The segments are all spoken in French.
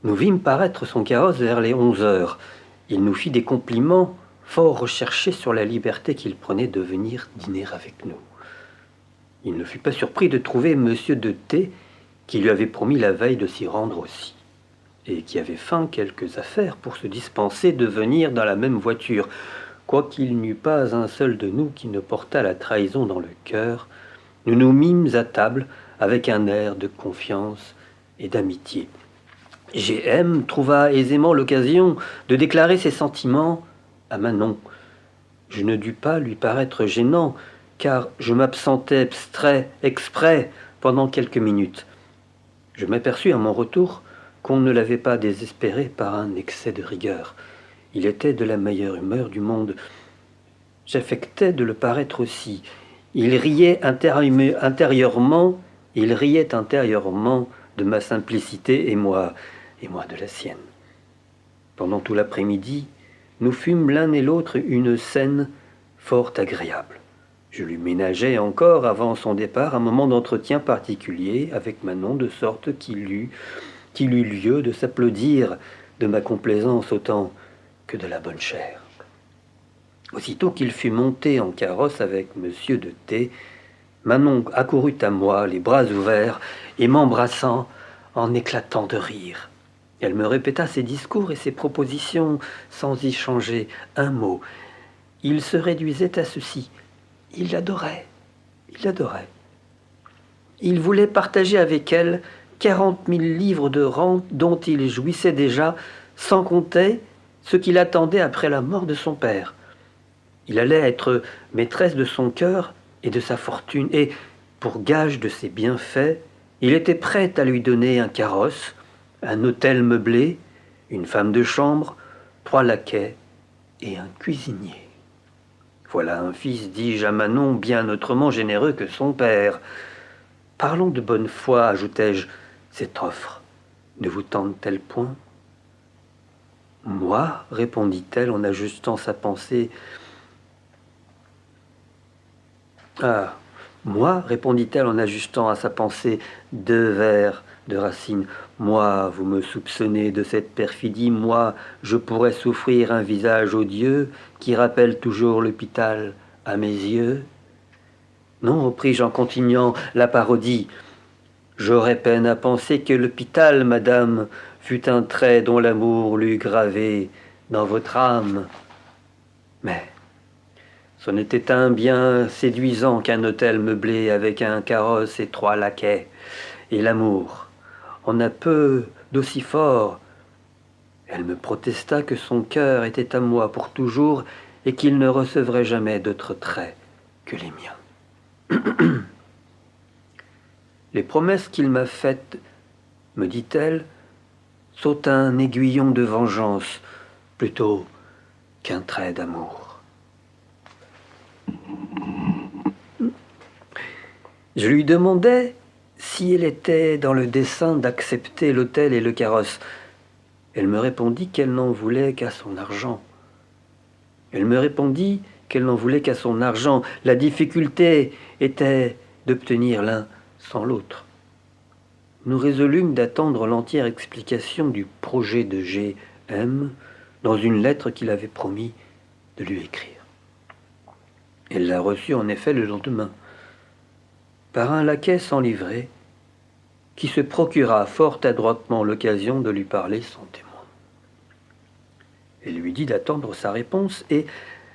Nous vîmes paraître son carrosse vers les 11 heures. Il nous fit des compliments fort recherchés sur la liberté qu'il prenait de venir dîner avec nous. Il ne fut pas surpris de trouver monsieur de T, qui lui avait promis la veille de s'y rendre aussi, et qui avait feint quelques affaires pour se dispenser de venir dans la même voiture, quoiqu'il n'y eût pas un seul de nous qui ne portât la trahison dans le cœur. Nous nous mîmes à table avec un air de confiance et d'amitié. G.M. trouva aisément l'occasion de déclarer ses sentiments à Manon. Je ne dus pas lui paraître gênant, car je m'absentais exprès pendant quelques minutes. Je m'aperçus à mon retour qu'on ne l'avait pas désespéré par un excès de rigueur. Il était de la meilleure humeur du monde. J'affectais de le paraître aussi. Il riait intérieurement de ma simplicité et moi de la sienne. Pendant tout l'après-midi, nous fûmes l'un et l'autre une scène fort agréable. Je lui ménageais encore, avant son départ, un moment d'entretien particulier avec Manon, de sorte qu'il eut lieu de s'applaudir de ma complaisance autant que de la bonne chère. Aussitôt qu'il fut monté en carrosse avec monsieur de T, Manon accourut à moi, les bras ouverts, et m'embrassant en éclatant de rire. Elle me répéta ses discours et ses propositions sans y changer un mot. Il se réduisait à ceci: il l'adorait. Il voulait partager avec elle 40 000 livres de rente dont il jouissait déjà, sans compter ce qu'il attendait après la mort de son père. Il allait être maîtresse de son cœur et de sa fortune, et, pour gage de ses bienfaits, il était prêt à lui donner un carrosse, un hôtel meublé, une femme de chambre, 3 laquais et un cuisinier. Voilà un fils, dis-je à Manon, bien autrement généreux que son père. Parlons de bonne foi, ajoutai-je, cette offre ne vous tente-t-elle point? Moi, répondit-elle en ajustant sa pensée. Moi, répondit-elle en ajustant à sa pensée 2 vers de Racine. Moi, vous me soupçonnez de cette perfidie, moi, je pourrais souffrir un visage odieux qui rappelle toujours l'hôpital à mes yeux. Non, repris-je en continuant la parodie, j'aurais peine à penser que l'hôpital, madame, fût un trait dont l'amour l'eût gravé dans votre âme. Mais ce n'était un bien séduisant qu'un hôtel meublé avec un carrosse et 3 laquais. Et l'amour en a peu d'aussi fort. Elle me protesta que son cœur était à moi pour toujours et qu'il ne recevrait jamais d'autres traits que les miens. Les promesses qu'il m'a faites, me dit-elle, sont un aiguillon de vengeance plutôt qu'un trait d'amour. Je lui demandai si elle était dans le dessein d'accepter l'hôtel et le carrosse. Elle me répondit qu'elle n'en voulait qu'à son argent. La difficulté était d'obtenir l'un sans l'autre. Nous résolûmes d'attendre l'entière explication du projet de G.M. dans une lettre qu'il avait promis de lui écrire. Elle l'a reçue en effet le lendemain, par un laquais sans livret, qui se procura fort adroitement l'occasion de lui parler sans témoin. Elle lui dit d'attendre sa réponse, et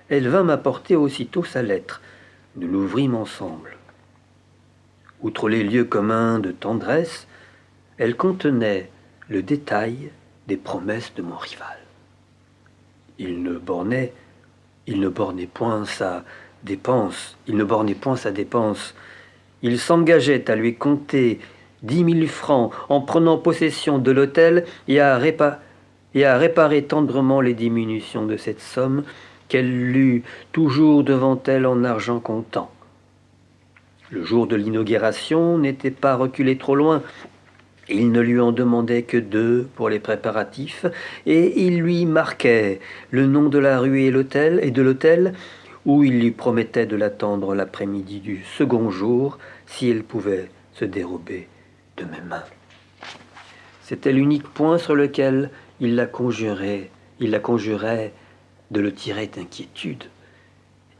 elle vint m'apporter aussitôt sa lettre. Nous l'ouvrîmes ensemble. Outre les lieux communs de tendresse, elle contenait le détail des promesses de mon rival. Il ne bornait point sa dépense. Il s'engageait à lui compter 10 000 francs en prenant possession de l'hôtel et à réparer tendrement les diminutions de cette somme qu'elle lut toujours devant elle en argent comptant. Le jour de l'inauguration n'était pas reculé trop loin. Il ne lui en demandait que 2 pour les préparatifs, et il lui marquait le nom de la rue et de l'hôtel où il lui promettait de l'attendre l'après-midi du second jour si elle pouvait se dérober de mes mains. C'était l'unique point sur lequel il la conjurait de le tirer d'inquiétude.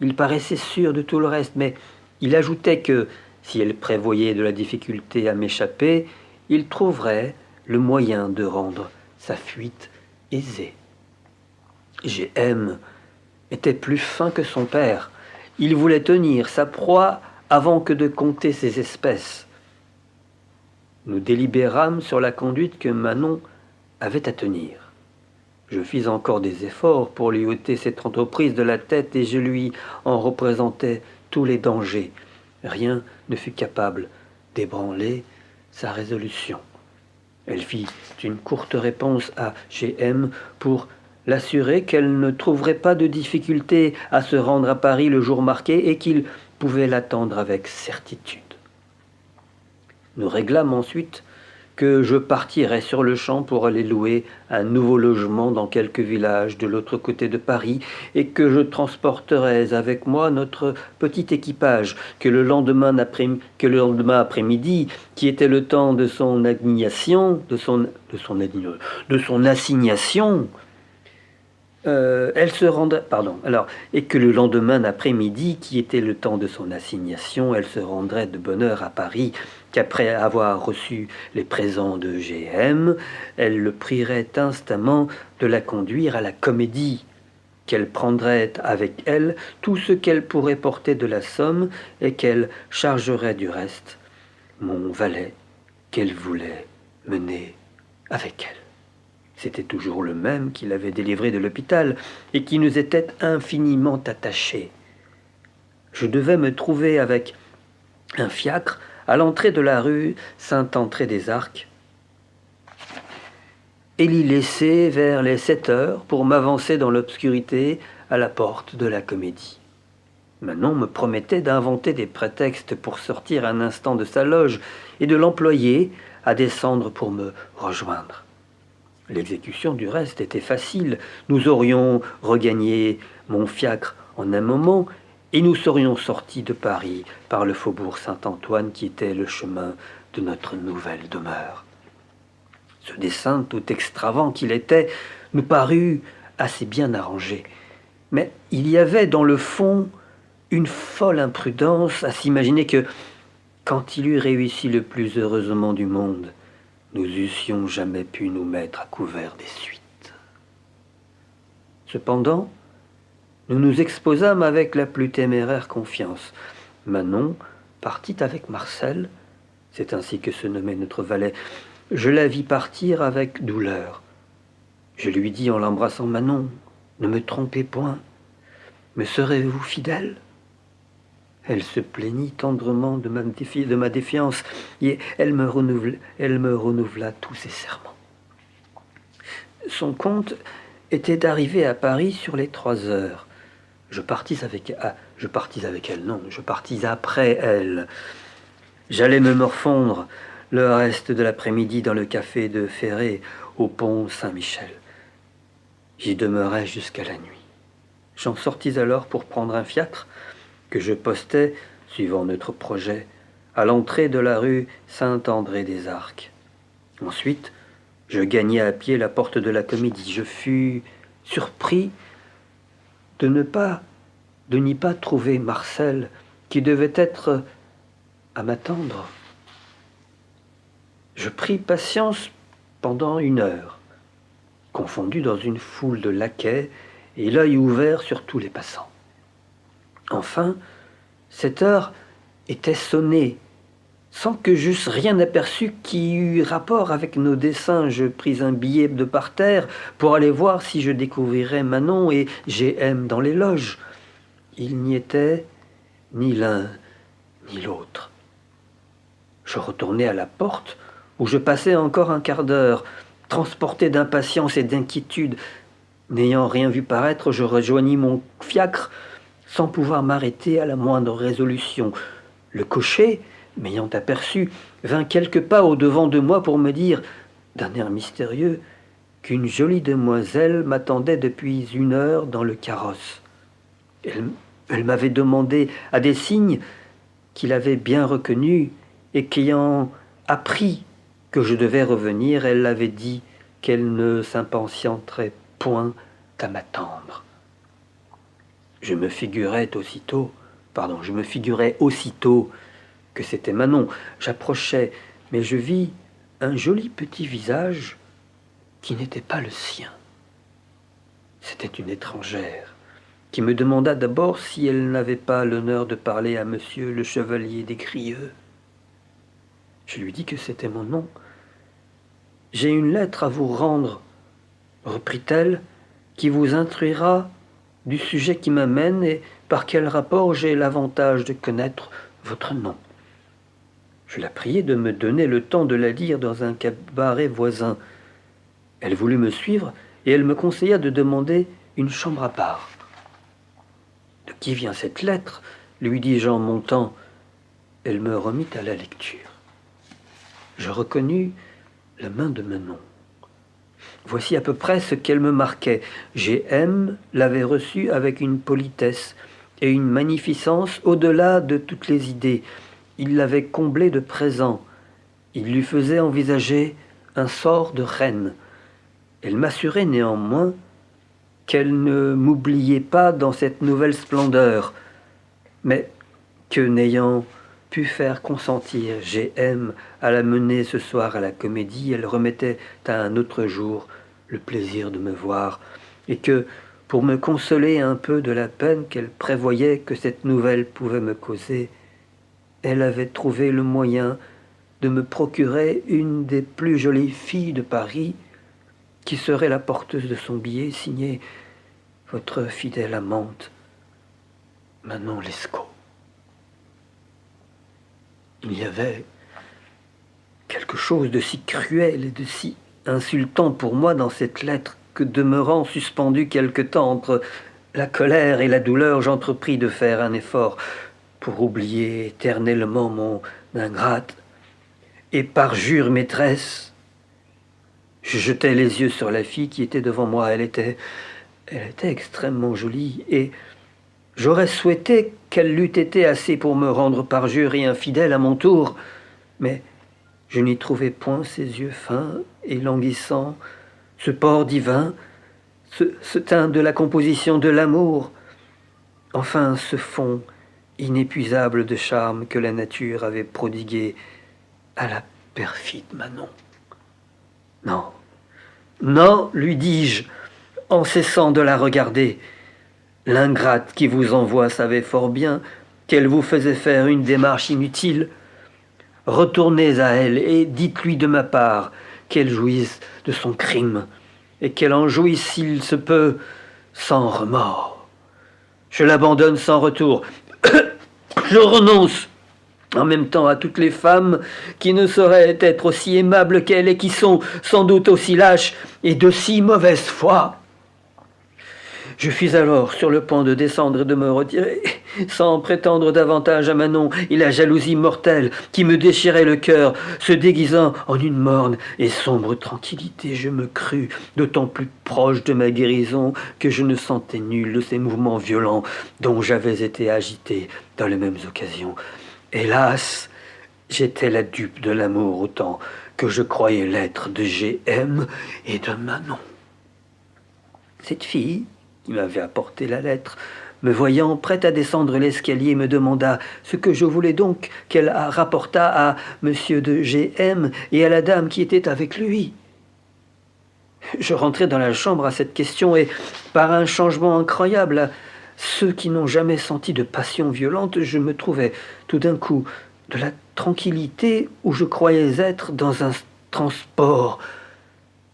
Il paraissait sûr de tout le reste, mais il ajoutait que, si elle prévoyait de la difficulté à m'échapper, il trouverait le moyen de rendre sa fuite aisée. G.M. était plus fin que son père. Il voulait tenir sa proie avant que de compter ses espèces. Nous délibérâmes sur la conduite que Manon avait à tenir. Je fis encore des efforts pour lui ôter cette entreprise de la tête et je lui en représentais tous les dangers. Rien ne fut capable d'ébranler sa résolution. Elle fit une courte réponse à G.M. pour l'assurer qu'elle ne trouverait pas de difficulté à se rendre à Paris le jour marqué et qu'il pouvait l'attendre avec certitude. Nous réglâmes ensuite que je partirais sur le champ pour aller louer un nouveau logement dans quelque village de l'autre côté de Paris et que je transporterais avec moi notre petit équipage, que le lendemain après-midi, qui était le temps de son assignation, et que le lendemain après-midi, qui était le temps de son assignation, elle se rendrait de bonne heure à Paris, qu'après avoir reçu les présents de G.M., elle le prierait instamment de la conduire à la Comédie, qu'elle prendrait avec elle tout ce qu'elle pourrait porter de la somme et qu'elle chargerait du reste mon valet qu'elle voulait mener avec elle. C'était toujours le même qui l'avait délivré de l'hôpital et qui nous était infiniment attaché. Je devais me trouver avec un fiacre à l'entrée de la rue Saint-André-des-Arcs et l'y laisser vers les 7 heures pour m'avancer dans l'obscurité à la porte de la Comédie. Manon me promettait d'inventer des prétextes pour sortir un instant de sa loge et de l'employer à descendre pour me rejoindre. L'exécution du reste était facile. Nous aurions regagné mon fiacre en un moment et nous serions sortis de Paris par le faubourg Saint-Antoine qui était le chemin de notre nouvelle demeure. Ce dessein, tout extravagant qu'il était, nous parut assez bien arrangé. Mais il y avait dans le fond une folle imprudence à s'imaginer que, quand il eût réussi le plus heureusement du monde, nous eussions jamais pu nous mettre à couvert des suites. Cependant, nous nous exposâmes avec la plus téméraire confiance. Manon partit avec Marcel, c'est ainsi que se nommait notre valet. Je la vis partir avec douleur. Je lui dis en l'embrassant: Manon, ne me trompez point, me serez-vous fidèle? Elle se plaignit tendrement de ma défiance et elle me renouvela tous ses serments. Son compte était d'arriver à Paris sur les 3 heures. Je partis après elle. J'allais me morfondre le reste de l'après-midi dans le café de Ferré au pont Saint-Michel. J'y demeurai jusqu'à la nuit. J'en sortis alors pour prendre un fiacre que je postais, suivant notre projet, à l'entrée de la rue Saint-André-des-Arcs. Ensuite, je gagnai à pied la porte de la Comédie. Je fus surpris de n'y pas trouver Marcel, qui devait être à m'attendre. Je pris patience pendant 1 heure, confondu dans une foule de laquais et l'œil ouvert sur tous les passants. Enfin, 7 heures était sonnée. Sans que j'eusse rien aperçu qui eût rapport avec nos desseins, je pris un billet de parterre pour aller voir si je découvrirais Manon et G.M. dans les loges. Il n'y était ni l'un ni l'autre. Je retournai à la porte, où je passai encore un quart d'heure, transporté d'impatience et d'inquiétude. N'ayant rien vu paraître, je rejoignis mon fiacre, sans pouvoir m'arrêter à la moindre résolution. Le cocher, m'ayant aperçu, vint quelques pas au-devant de moi pour me dire, d'un air mystérieux, qu'une jolie demoiselle m'attendait depuis 1 heure dans le carrosse. Elle m'avait demandé à des signes qu'il avait bien reconnus et qu'ayant appris que je devais revenir, elle l'avait dit qu'elle ne s'impatienterait point à m'attendre. Je me figurais aussitôt que c'était Manon. J'approchai, mais je vis un joli petit visage qui n'était pas le sien. C'était une étrangère qui me demanda d'abord si elle n'avait pas l'honneur de parler à monsieur le chevalier des Grieux. Je lui dis que c'était mon nom. « J'ai une lettre à vous rendre, reprit-elle, qui vous instruira du sujet qui m'amène et par quel rapport j'ai l'avantage de connaître votre nom. » Je la priai de me donner le temps de la lire dans un cabaret voisin. Elle voulut me suivre et elle me conseilla de demander une chambre à part. « De qui vient cette lettre ?» lui dis-je en montant. Elle me remit à la lecture. Je reconnus la main de Manon. Voici à peu près ce qu'elle me marquait. G.M. l'avait reçue avec une politesse et une magnificence au-delà de toutes les idées. Il l'avait comblée de présents. Il lui faisait envisager un sort de reine. Elle m'assurait néanmoins qu'elle ne m'oubliait pas dans cette nouvelle splendeur, mais que n'ayant pu faire consentir G.M. à la mener ce soir à la comédie, elle remettait à un autre jour le plaisir de me voir, et que, pour me consoler un peu de la peine qu'elle prévoyait que cette nouvelle pouvait me causer, elle avait trouvé le moyen de me procurer une des plus jolies filles de Paris, qui serait la porteuse de son billet signé « Votre fidèle amante, Manon Lescaut ». Il y avait quelque chose de si cruel et de si insultant pour moi dans cette lettre que, demeurant suspendu quelque temps entre la colère et la douleur, j'entrepris de faire un effort pour oublier éternellement mon ingrate. Et par jure maîtresse, je jetai les yeux sur la fille qui était devant moi. Elle était extrêmement jolie et j'aurais souhaité qu'elle l'eût été assez pour me rendre parjure et infidèle à mon tour, mais je n'y trouvais point ces yeux fins et languissants, ce port divin, ce teint de la composition de l'amour, enfin ce fond inépuisable de charme que la nature avait prodigué à la perfide Manon. Non, non, lui dis-je, en cessant de la regarder. L'ingrate qui vous envoie savait fort bien qu'elle vous faisait faire une démarche inutile. Retournez à elle et dites-lui de ma part qu'elle jouisse de son crime et qu'elle en jouisse s'il se peut sans remords. Je l'abandonne sans retour. Je renonce en même temps à toutes les femmes qui ne sauraient être aussi aimables qu'elle et qui sont sans doute aussi lâches et de si mauvaise foi. Je fus alors sur le point de descendre et de me retirer, sans prétendre davantage à Manon et la jalousie mortelle qui me déchirait le cœur, se déguisant en une morne et sombre tranquillité. Je me crus d'autant plus proche de ma guérison que je ne sentais nul de ces mouvements violents dont j'avais été agité dans les mêmes occasions. Hélas, j'étais la dupe de l'amour autant que je croyais l'être de G.M. et de Manon. Cette fille qui m'avait apporté la lettre, me voyant prête à descendre l'escalier, me demanda ce que je voulais donc qu'elle rapportât à monsieur de G.M. et à la dame qui était avec lui. Je rentrai dans la chambre à cette question et, par un changement incroyable à ceux qui n'ont jamais senti de passion violente, je me trouvais tout d'un coup de la tranquillité où je croyais être dans un transport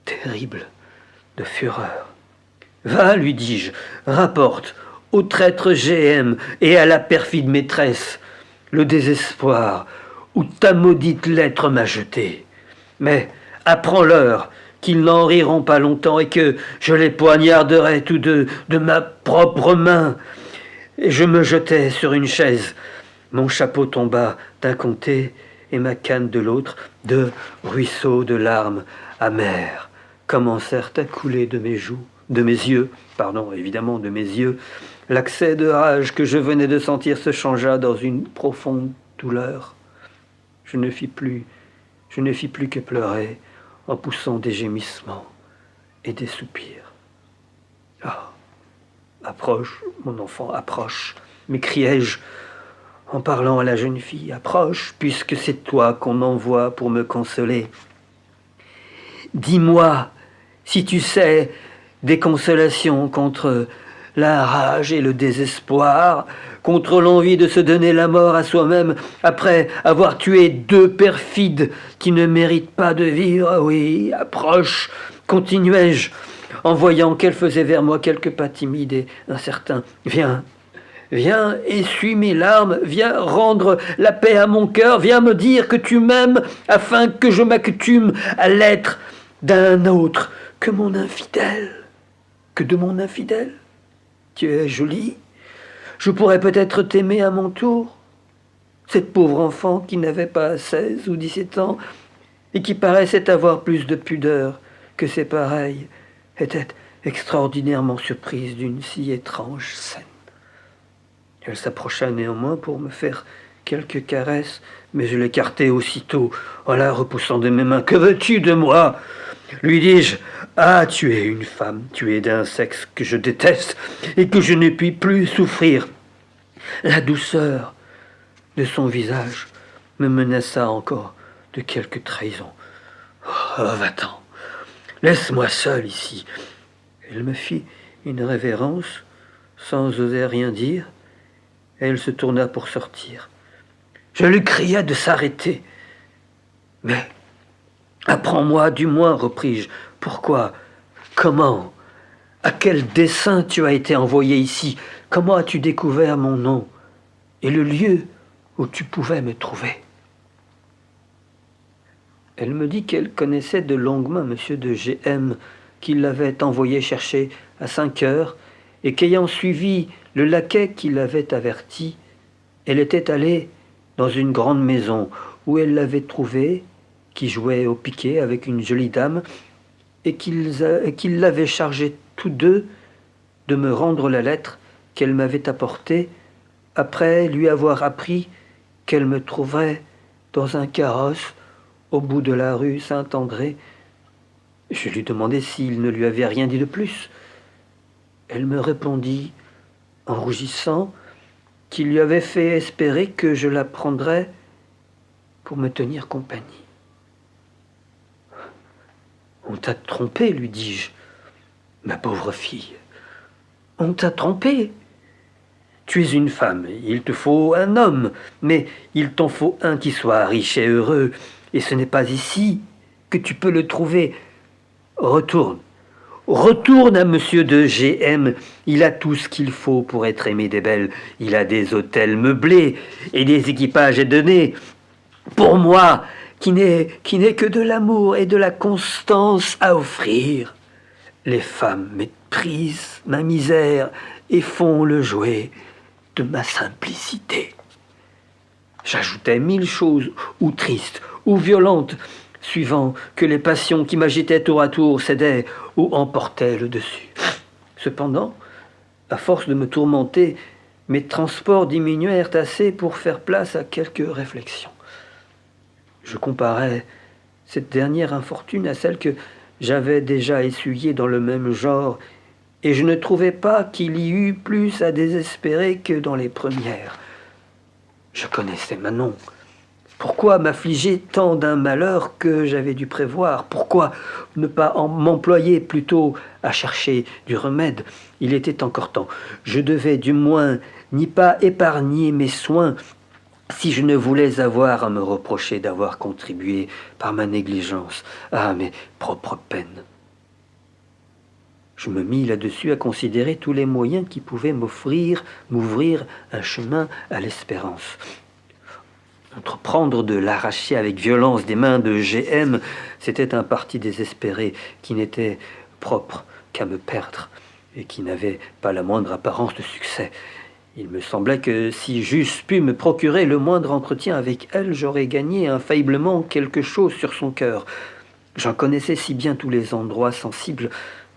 terrible de fureur. Va, lui dis-je, rapporte au traître G.M. et à la perfide maîtresse le désespoir où ta maudite lettre m'a jeté. Mais apprends-leur qu'ils n'en riront pas longtemps et que je les poignarderai tous deux de ma propre main. Et je me jetai sur une chaise. Mon chapeau tomba d'un côté et ma canne de l'autre. De ruisseaux de larmes amères commencèrent à couler de mes joues. De mes yeux, L'accès de rage que je venais de sentir se changea dans une profonde douleur. Je ne fis plus que pleurer en poussant des gémissements et des soupirs. « Ah, approche, mon enfant, approche !» m'écriai-je en parlant à la jeune fille. « Approche, puisque c'est toi qu'on envoie pour me consoler. Dis-moi si tu sais des consolations contre la rage et le désespoir, contre l'envie de se donner la mort à soi-même après avoir tué 2 perfides qui ne méritent pas de vivre. Oui, approche, continuai-je, en voyant qu'elle faisait vers moi quelques pas timides et incertains. Viens, essuie mes larmes, viens rendre la paix à mon cœur, viens me dire que tu m'aimes afin que je m'accoutume à l'être d'un autre que mon infidèle, que de mon infidèle. Tu es jolie, je pourrais peut-être t'aimer à mon tour. Cette pauvre enfant qui n'avait pas 16 ou 17 ans et qui paraissait avoir plus de pudeur que ses pareils était extraordinairement surprise d'une si étrange scène. Elle s'approcha néanmoins pour me faire quelques caresses, mais je l'écartai aussitôt en la repoussant de mes mains. « Que veux-tu de moi ?» lui dis-je. « Ah, tu es une femme, tu es d'un sexe que je déteste et que je ne puis plus souffrir. » La douceur de son visage me menaça encore de quelque trahison. « Oh, va-t'en, laisse-moi seul ici. » Elle me fit une révérence sans oser rien dire. Elle se tourna pour sortir. Je lui cria de s'arrêter. « Mais apprends-moi du moins, repris-je, pourquoi, comment, à quel dessein tu as été envoyé ici? Comment as-tu découvert mon nom et le lieu où tu pouvais me trouver ?» Elle me dit qu'elle connaissait de longue main M. de G.M., qui l'avait envoyé chercher à 5 heures, et qu'ayant suivi le laquais qui l'avait averti, elle était allée dans une grande maison où elle l'avait trouvé, qui jouait au piquet avec une jolie dame, et qu'ils l'avaient chargé tous deux de me rendre la lettre qu'elle m'avait apportée, après lui avoir appris qu'elle me trouverait dans un carrosse au bout de la rue Saint-André. Je lui demandai s'il ne lui avait rien dit de plus. Elle me répondit, en rougissant, qu'il lui avait fait espérer que je la prendrais pour me tenir compagnie. « On t'a trompé, lui dis-je. Ma pauvre fille, on t'a trompé. Tu es une femme, il te faut un homme, mais il t'en faut un qui soit riche et heureux, et ce n'est pas ici que tu peux le trouver. Retourne à monsieur de G.M. Il a tout ce qu'il faut pour être aimé des belles. Il a des hôtels meublés et des équipages à donner. Pour moi, qui n'ai que de l'amour et de la constance à offrir. Les femmes méprisent ma misère et font le jouet de ma simplicité. » J'ajoutais 1000 choses, ou tristes, ou violentes, suivant que les passions qui m'agitaient tour à tour cédaient ou emportaient le dessus. Cependant, à force de me tourmenter, mes transports diminuèrent assez pour faire place à quelques réflexions. Je comparais cette dernière infortune à celle que j'avais déjà essuyée dans le même genre, et je ne trouvais pas qu'il y eût plus à désespérer que dans les premières. Je connaissais Manon. Pourquoi m'affliger tant d'un malheur que j'avais dû prévoir? Pourquoi ne pas m'employer plutôt à chercher du remède? Il était encore temps. Je devais du moins n'y pas épargner mes soins si je ne voulais avoir à me reprocher d'avoir contribué par ma négligence à mes propres peines. Je me mis là-dessus à considérer tous les moyens qui pouvaient m'ouvrir un chemin à l'espérance. Entreprendre de l'arracher avec violence des mains de G.M., c'était un parti désespéré qui n'était propre qu'à me perdre et qui n'avait pas la moindre apparence de succès. Il me semblait que si j'eusse pu me procurer le moindre entretien avec elle, j'aurais gagné infailliblement quelque chose sur son cœur. J'en connaissais si bien tous les endroits sensibles,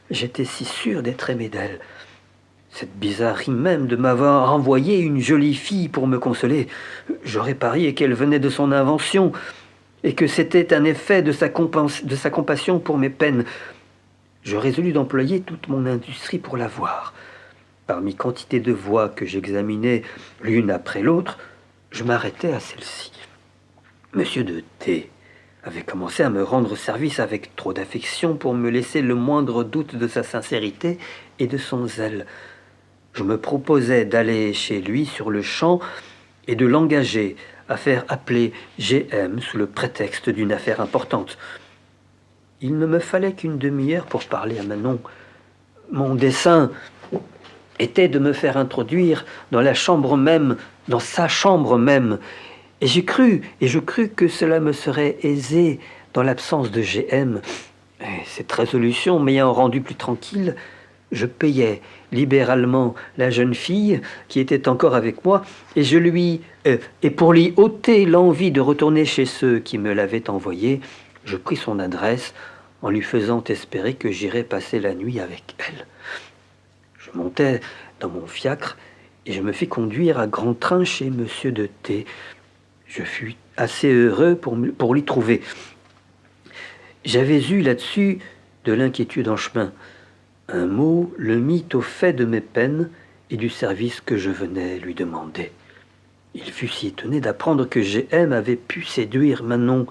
j'étais si sûr d'être aimé d'elle. Cette bizarrerie même de m'avoir envoyé une jolie fille pour me consoler. J'aurais parié qu'elle venait de son invention et que c'était un effet de sa compassion pour mes peines. Je résolus d'employer toute mon industrie pour la voir. Parmi quantité de voix que j'examinais l'une après l'autre, je m'arrêtais à celle-ci. Monsieur de T avait commencé à me rendre service avec trop d'affection pour me laisser le moindre doute de sa sincérité et de son zèle. Je me proposais d'aller chez lui sur le champ et de l'engager à faire appeler G.M. sous le prétexte d'une affaire importante. Il ne me fallait qu'une demi-heure pour parler à Manon. Mon dessein était de me faire introduire dans la chambre même, dans sa chambre même, et je crus que cela me serait aisé dans l'absence de G.M. Et cette résolution m'ayant rendu plus tranquille, je payais libéralement la jeune fille qui était encore avec moi, et et pour lui ôter l'envie de retourner chez ceux qui me l'avaient envoyé, je pris son adresse en lui faisant espérer que j'irais passer la nuit avec elle. Je montai dans mon fiacre et je me fis conduire à grand train chez Monsieur de T. Je fus assez heureux pour l'y trouver. J'avais eu là-dessus de l'inquiétude en chemin. Un mot le mit au fait de mes peines et du service que je venais lui demander. Il fut si étonné d'apprendre que G.M. avait pu séduire Manon,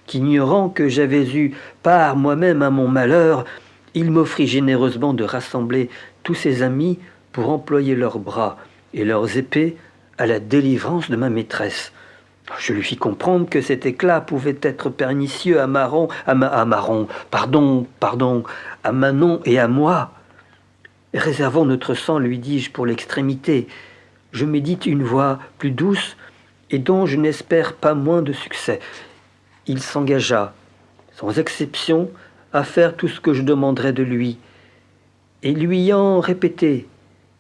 qu'ignorant que j'avais eu part moi-même à mon malheur, il m'offrit généreusement de rassembler tous ses amis pour employer leurs bras et leurs épées à la délivrance de ma maîtresse. Je lui fis comprendre que cet éclat pouvait être pernicieux à Manon et à moi. Réservons notre sang, lui dis-je, pour l'extrémité. Je médite une voie plus douce et dont je n'espère pas moins de succès. Il s'engagea, sans exception, à faire tout ce que je demanderais de lui, et lui ayant répété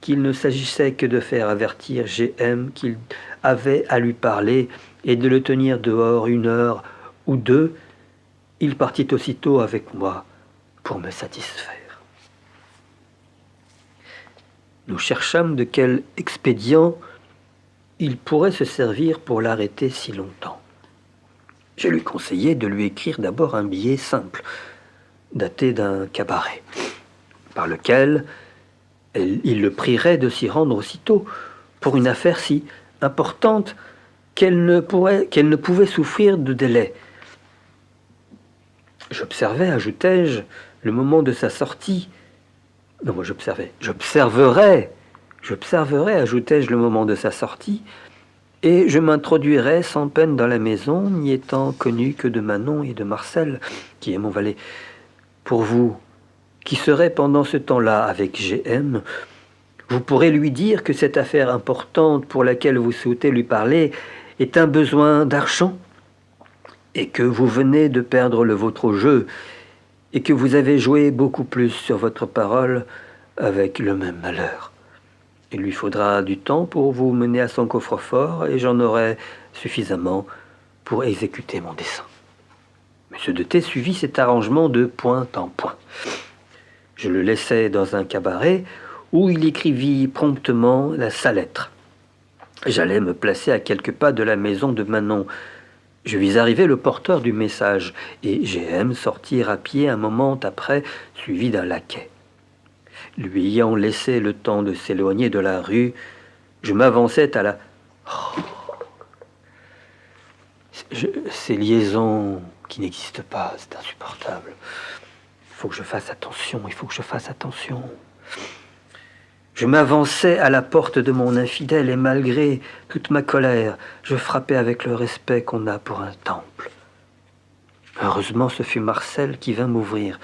qu'il ne s'agissait que de faire avertir G.M. qu'il avait à lui parler et de le tenir dehors 1 heure ou 2, il partit aussitôt avec moi pour me satisfaire. Nous cherchâmes de quel expédient il pourrait se servir pour l'arrêter si longtemps. Je lui conseillai de lui écrire d'abord un billet simple, daté d'un cabaret, par lequel il le prierait de s'y rendre aussitôt pour une affaire si importante qu'elle ne pouvait souffrir de délai. J'observais, ajoutai-je, le moment de sa sortie. Non, moi j'observerai, ajoutai-je, le moment de sa sortie, et je m'introduirai sans peine dans la maison, n'y étant connu que de Manon et de Marcel, qui est mon valet. Pour vous, qui serez pendant ce temps-là avec G.M., vous pourrez lui dire que cette affaire importante pour laquelle vous souhaitez lui parler est un besoin d'argent, et que vous venez de perdre le vôtre au jeu, et que vous avez joué beaucoup plus sur votre parole avec le même malheur. Il lui faudra du temps pour vous mener à son coffre-fort, et j'en aurai suffisamment pour exécuter mon dessein. Monsieur de T suivit cet arrangement de point en point. Je le laissai dans un cabaret où il écrivit promptement sa lettre. J'allais me placer à quelques pas de la maison de Manon. Je vis arriver le porteur du message, et G.M. sortir à pied un moment après, suivi d'un laquais. Lui ayant laissé le temps de s'éloigner de la rue, je m'avançais à la... Ces liaisons qui n'existent pas, c'est insupportable. Il faut que je fasse attention. Je m'avançais à la porte de mon infidèle, et malgré toute ma colère, je frappais avec le respect qu'on a pour un temple. Heureusement, ce fut Marcel qui vint m'ouvrir.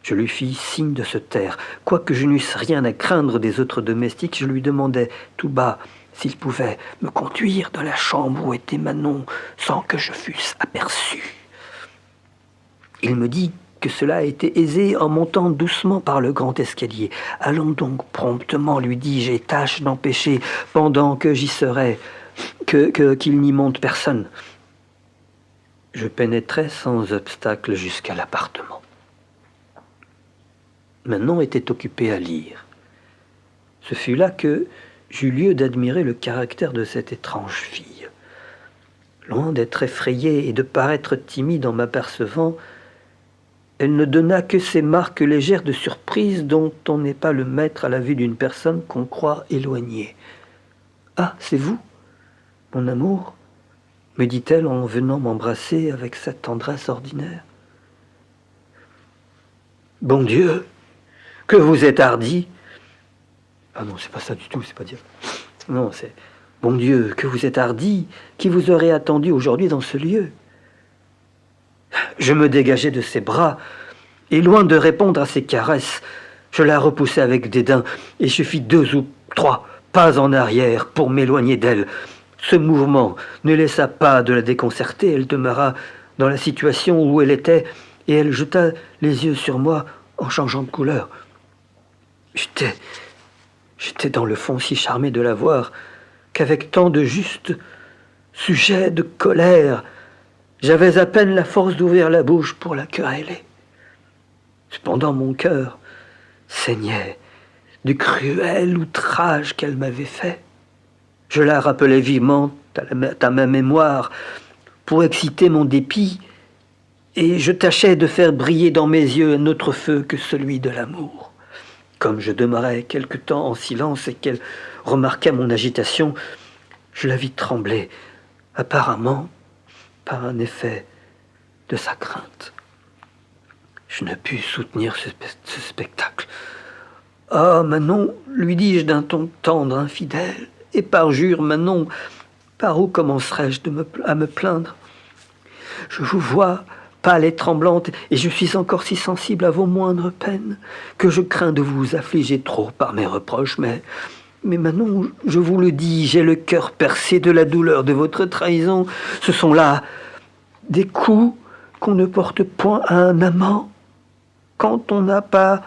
Je lui fis signe de se taire. Quoique je n'eusse rien à craindre des autres domestiques, je lui demandai tout bas s'il pouvait me conduire dans la chambre où était Manon sans que je fusse aperçu. Il me dit que cela était aisé en montant doucement par le grand escalier. Allons donc promptement, lui dis-je, et tâche d'empêcher, pendant que j'y serai, qu'il n'y monte personne. Je pénétrai sans obstacle jusqu'à l'appartement. Manon était occupée à lire. Ce fut là que j'eus lieu d'admirer le caractère de cette étrange fille. Loin d'être effrayée et de paraître timide en m'apercevant, elle ne donna que ces marques légères de surprise dont on n'est pas le maître à la vue d'une personne qu'on croit éloignée. « Ah, c'est vous, mon amour ?» me dit-elle en venant m'embrasser avec sa tendresse ordinaire. « Bon Dieu, que vous êtes hardi !» Ah non, c'est pas ça du tout, c'est pas dire. Non, c'est « Bon Dieu, que vous êtes hardi, qui vous aurait attendu aujourd'hui dans ce lieu ?» Je me dégageai de ses bras, et loin de répondre à ses caresses, je la repoussai avec dédain, et je fis 2 ou 3 pas en arrière pour m'éloigner d'elle. Ce mouvement ne laissa pas de la déconcerter, elle demeura dans la situation où elle était, et elle jeta les yeux sur moi en changeant de couleur. J'étais dans le fond si charmé de la voir qu'avec tant de juste sujet de colère, j'avais à peine la force d'ouvrir la bouche pour la quereller. Cependant, mon cœur saignait du cruel outrage qu'elle m'avait fait. Je la rappelais vivement à ma mémoire pour exciter mon dépit, et je tâchais de faire briller dans mes yeux un autre feu que celui de l'amour. Comme je demeurais quelque temps en silence et qu'elle remarqua mon agitation, je la vis trembler, apparemment par un effet de sa crainte. Je ne pus soutenir ce spectacle. « Ah, Manon, lui dis-je d'un ton tendre, infidèle, et parjure, Manon, par où commencerai-je à me plaindre? Je vous vois pâle et tremblante, et je suis encore si sensible à vos moindres peines que je crains de vous affliger trop par mes reproches, mais Manon, je vous le dis, j'ai le cœur percé de la douleur de votre trahison. Ce sont là des coups qu'on ne porte point à un amant quand on n'a pas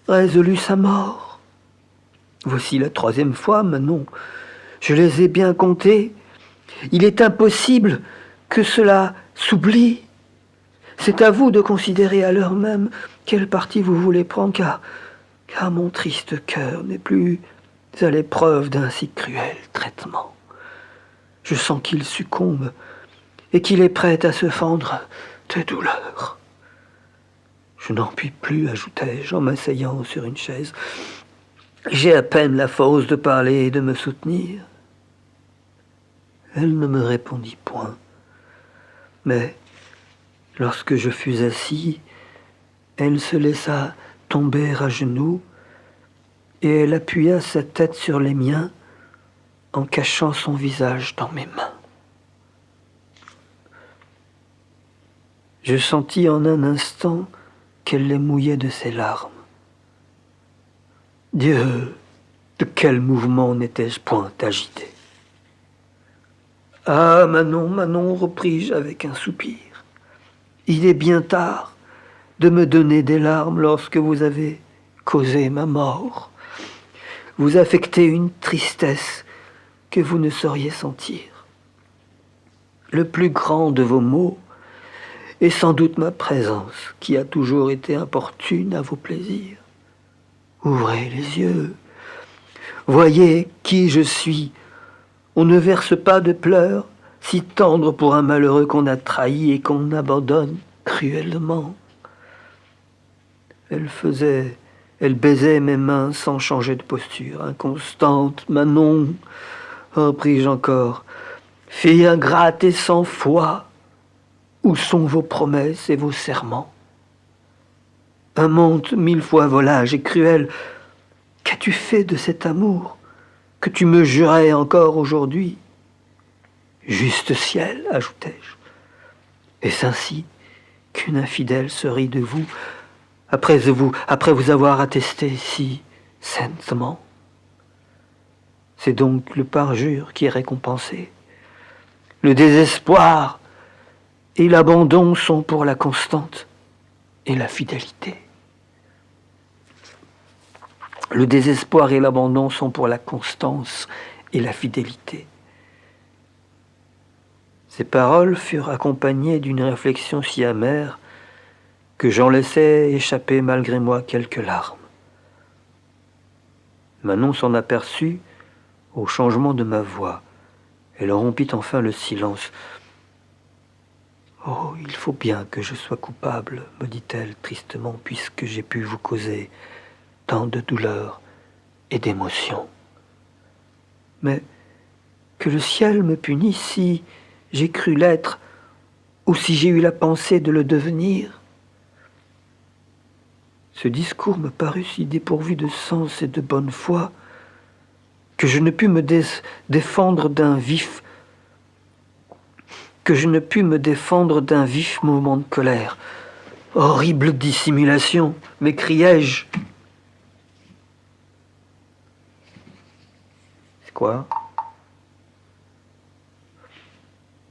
résolu sa mort. Voici la 3e fois, Manon. Je les ai bien comptés. Il est impossible que cela s'oublie. C'est à vous de considérer à l'heure même quel parti vous voulez prendre, car mon triste cœur n'est plus à l'épreuve d'un si cruel traitement. Je sens qu'il succombe et qu'il est prêt à se fendre de douleur. Je n'en puis plus, ajoutai-je en m'asseyant sur une chaise. J'ai à peine la force de parler et de me soutenir. Elle ne me répondit point, mais lorsque je fus assis, elle se laissa tomber à genoux et elle appuya sa tête sur les miens en cachant son visage dans mes mains. Je sentis en un instant qu'elle les mouillait de ses larmes. Dieu, de quel mouvement n'étais-je point agité? Ah, Manon, Manon, repris-je avec un soupir, il est bien tard de me donner des larmes lorsque vous avez causé ma mort. Vous affectez une tristesse que vous ne sauriez sentir. Le plus grand de vos maux est sans doute ma présence qui a toujours été importune à vos plaisirs. Ouvrez les yeux, voyez qui je suis. On ne verse pas de pleurs si tendres pour un malheureux qu'on a trahi et qu'on abandonne cruellement. Elle baisait mes mains sans changer de posture. Inconstante, Manon, repris-je encore, fille ingrate et sans foi, où sont vos promesses et vos serments? Amante 1000 fois volage et cruelle, qu'as-tu fait de cet amour que tu me jurais encore aujourd'hui? Juste ciel, ajoutai-je, est-ce ainsi qu'une infidèle se rit de vous après vous avoir attesté si sainement? C'est donc le parjure qui est récompensé. Le désespoir et l'abandon sont pour la constante et la fidélité. Le désespoir et l'abandon sont pour la constance et la fidélité. Ces paroles furent accompagnées d'une réflexion si amère que j'en laissai échapper malgré moi quelques larmes. Manon s'en aperçut au changement de ma voix. Elle rompit enfin le silence. « Oh, il faut bien que je sois coupable, me dit-elle tristement, puisque j'ai pu vous causer tant de douleur et d'émotion. Mais que le ciel me punisse si j'ai cru l'être ou si j'ai eu la pensée de le devenir. » Ce discours me parut si dépourvu de sens et de bonne foi que je ne pus me défendre d'un vif mouvement de colère. « Horrible dissimulation !» m'écriai-je. C'est quoi?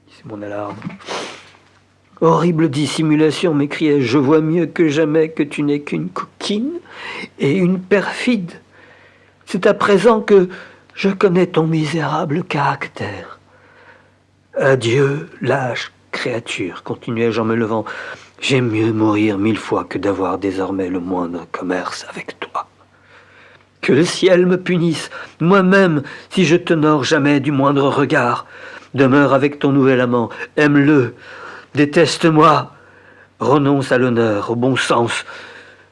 C'est mon alarme. « Horrible dissimulation !» m'écriai-je. « Je vois mieux que jamais que tu n'es qu'une coquine et une perfide. C'est à présent que je connais ton misérable caractère. » « Adieu, lâche créature, continuai-je en me levant. J'aime mieux mourir 1000 fois que d'avoir désormais le moindre commerce avec toi. Que le ciel me punisse, moi-même, si je t'honore jamais du moindre regard. Demeure avec ton nouvel amant, aime-le, déteste-moi, renonce à l'honneur, au bon sens.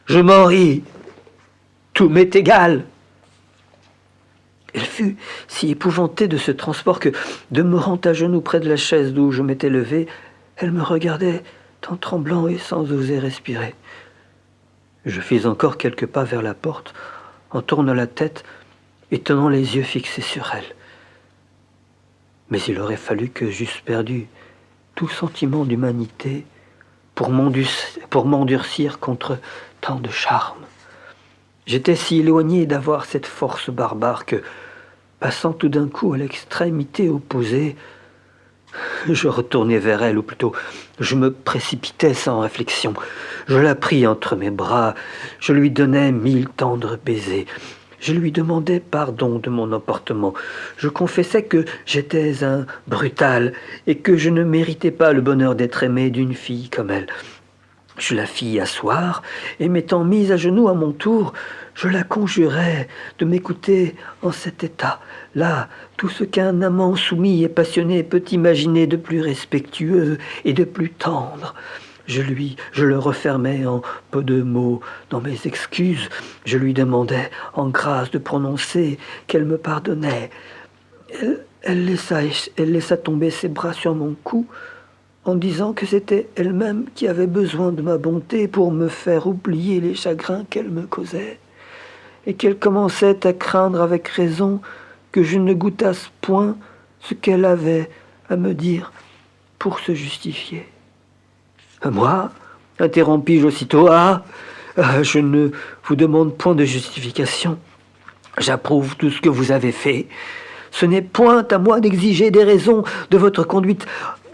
Je m'en ris, tout m'est égal. » Elle fut si épouvantée de ce transport que, demeurant à genoux près de la chaise d'où je m'étais levé, elle me regardait en tremblant et sans oser respirer. Je fis encore quelques pas vers la porte, en tournant la tête et tenant les yeux fixés sur elle. Mais il aurait fallu que j'eusse perdu tout sentiment d'humanité pour m'endurcir contre tant de charme. J'étais si éloigné d'avoir cette force barbare que, passant tout d'un coup à l'extrémité opposée, je retournai vers elle, ou plutôt, je me précipitai sans réflexion. Je la pris entre mes bras, je lui donnai 1000 tendres baisers. Je lui demandai pardon de mon emportement. Je confessai que j'étais un brutal et que je ne méritais pas le bonheur d'être aimé d'une fille comme elle. Je la fis asseoir, et m'étant mise à genoux à mon tour, je la conjurai de m'écouter en cet état. Là, tout ce qu'un amant soumis et passionné peut imaginer de plus respectueux et de plus tendre. Je le refermai en peu de mots dans mes excuses. Je lui demandai en grâce de prononcer qu'elle me pardonnait. Elle laissa tomber ses bras sur mon cou, en disant que c'était elle-même qui avait besoin de ma bonté pour me faire oublier les chagrins qu'elle me causait, et qu'elle commençait à craindre avec raison que je ne goûtasse point ce qu'elle avait à me dire pour se justifier. Moi, interrompis-je aussitôt, je ne vous demande point de justification. J'approuve tout ce que vous avez fait. Ce n'est point à moi d'exiger des raisons de votre conduite.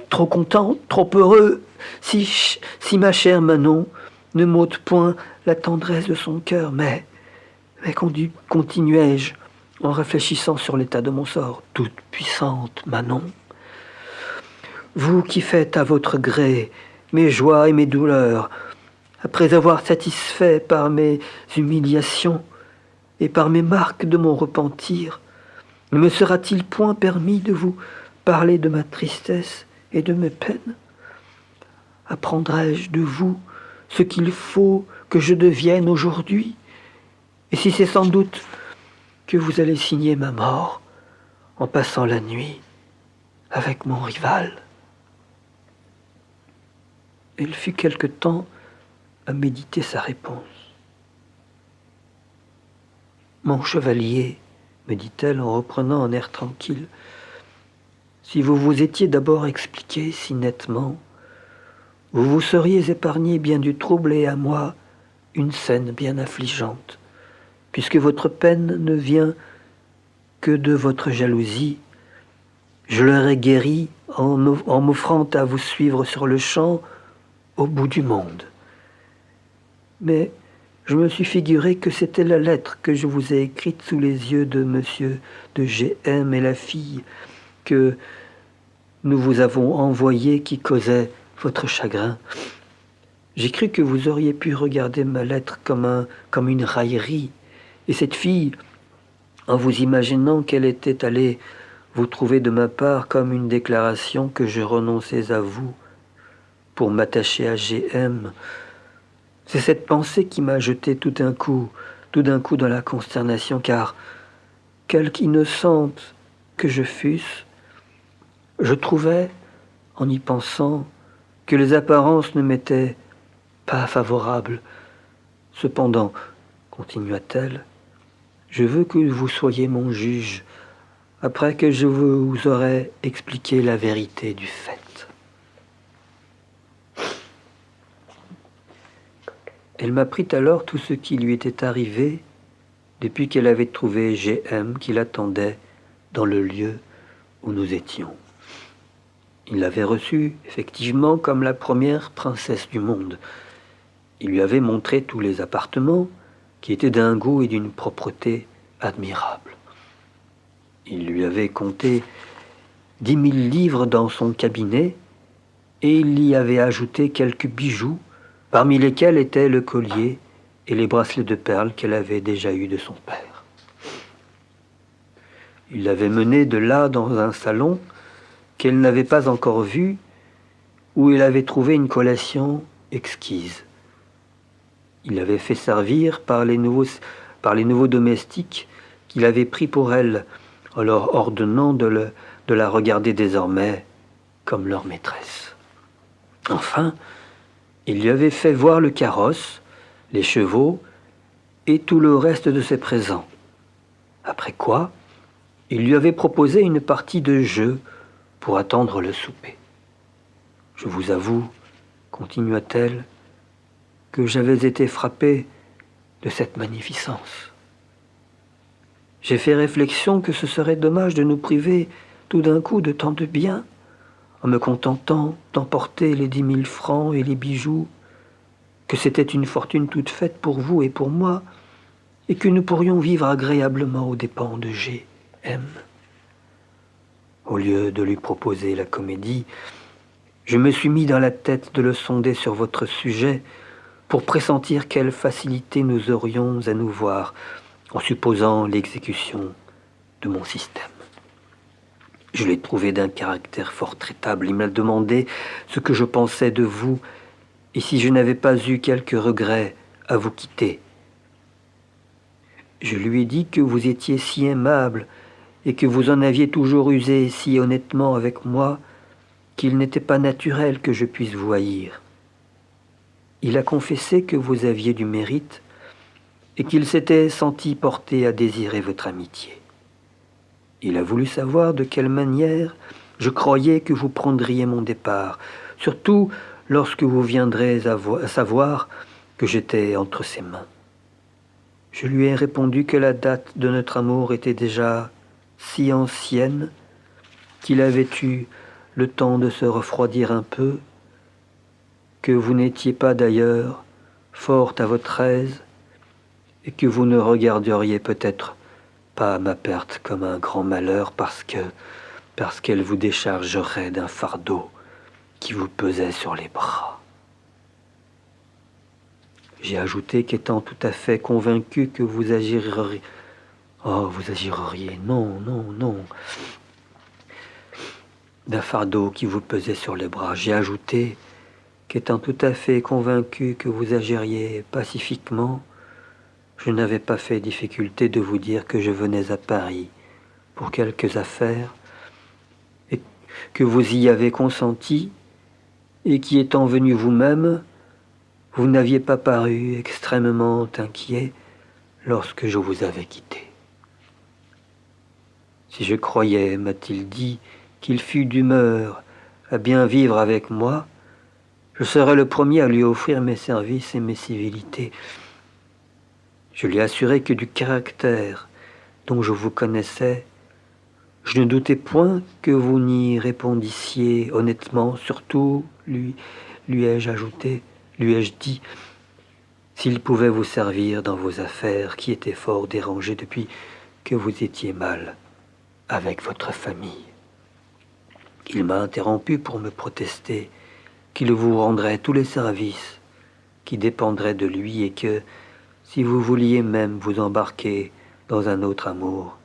Trop content, trop heureux, si ma chère Manon ne m'ôte point la tendresse de son cœur, mais continuai-je, en réfléchissant sur l'état de mon sort, toute puissante Manon, vous qui faites à votre gré mes joies et mes douleurs, après avoir satisfait par mes humiliations et par mes marques de mon repentir, ne me sera-t-il point permis de vous parler de ma tristesse et de mes peines? Apprendrai-je de vous ce qu'il faut que je devienne aujourd'hui? Et si c'est sans doute que vous allez signer ma mort en passant la nuit avec mon rival? Il fut quelque temps à méditer sa réponse. Mon chevalier, me dit-elle en reprenant un air tranquille, si vous vous étiez d'abord expliqué si nettement, vous vous seriez épargné bien du trouble et à moi une scène bien affligeante, puisque votre peine ne vient que de votre jalousie. Je l'aurais guéri en m'offrant à vous suivre sur le champ au bout du monde. Mais je me suis figuré que c'était la lettre que je vous ai écrite sous les yeux de monsieur de G.M. et la fille que nous vous avons envoyée qui causait votre chagrin. J'ai cru que vous auriez pu regarder ma lettre comme une raillerie, et cette fille en vous imaginant qu'elle était allée vous trouver de ma part comme une déclaration que je renonçais à vous pour m'attacher à GM. C'est cette pensée qui m'a jeté tout d'un coup dans la consternation, car, quelque innocente que je fusse, je trouvais, en y pensant, que les apparences ne m'étaient pas favorables. Cependant, continua-t-elle, je veux que vous soyez mon juge, après que je vous aurai expliqué la vérité du fait. Elle m'apprit alors tout ce qui lui était arrivé depuis qu'elle avait trouvé GM qui l'attendait dans le lieu où nous étions. Il l'avait reçue, effectivement, comme la première princesse du monde. Il lui avait montré tous les appartements, qui étaient d'un goût et d'une propreté admirables. Il lui avait compté 10 000 livres dans son cabinet, et il y avait ajouté quelques bijoux, parmi lesquels étaient le collier et les bracelets de perles qu'elle avait déjà eus de son père. Il l'avait menée de là dans un salon qu'elle n'avait pas encore vu, où elle avait trouvé une collation exquise. Il l'avait fait servir par les nouveaux domestiques qu'il avait pris pour elle, en leur ordonnant de la regarder désormais comme leur maîtresse. Enfin, il lui avait fait voir le carrosse, les chevaux et tout le reste de ses présents. Après quoi, il lui avait proposé une partie de jeu pour attendre le souper. Je vous avoue, continua-t-elle, que j'avais été frappé de cette magnificence. J'ai fait réflexion que ce serait dommage de nous priver tout d'un coup de tant de biens, en me contentant d'emporter les 10 000 francs et les bijoux, que c'était une fortune toute faite pour vous et pour moi, et que nous pourrions vivre agréablement aux dépens de G.M. Au lieu de lui proposer la comédie, je me suis mis dans la tête de le sonder sur votre sujet pour pressentir quelle facilité nous aurions à nous voir, en supposant l'exécution de mon système. Je l'ai trouvé d'un caractère fort traitable. Il m'a demandé ce que je pensais de vous et si je n'avais pas eu quelques regrets à vous quitter. Je lui ai dit que vous étiez si aimable et que vous en aviez toujours usé si honnêtement avec moi qu'il n'était pas naturel que je puisse vous haïr. Il a confessé que vous aviez du mérite et qu'il s'était senti porté à désirer votre amitié. Il a voulu savoir de quelle manière je croyais que vous prendriez mon départ, surtout lorsque vous viendrez à savoir que j'étais entre ses mains. Je lui ai répondu que la date de notre amour était déjà si ancienne qu'il avait eu le temps de se refroidir un peu, que vous n'étiez pas d'ailleurs fort à votre aise et que vous ne regarderiez peut-être pas ma perte comme un grand malheur parce qu'elle vous déchargerait d'un fardeau qui vous pesait sur les bras. J'ai ajouté qu'étant tout à fait convaincu que vous agireriez... Oh, vous agireriez, non, non, non. D'un fardeau qui vous pesait sur les bras. J'ai ajouté qu'étant tout à fait convaincu que vous agiriez pacifiquement, je n'avais pas fait difficulté de vous dire que je venais à Paris pour quelques affaires et que vous y avez consenti et qu'y étant venu vous-même, vous n'aviez pas paru extrêmement inquiet lorsque je vous avais quitté. Si je croyais, m'a-t-il dit, qu'il fût d'humeur à bien vivre avec moi, je serais le premier à lui offrir mes services et mes civilités. Je lui ai assuré que du caractère dont je vous connaissais, je ne doutais point que vous n'y répondissiez honnêtement, surtout, lui ai-je dit, s'il pouvait vous servir dans vos affaires qui étaient fort dérangées depuis que vous étiez mal avec votre famille. Il m'a interrompu pour me protester qu'il vous rendrait tous les services qui dépendraient de lui et que, si vous vouliez même vous embarquer dans un autre amour,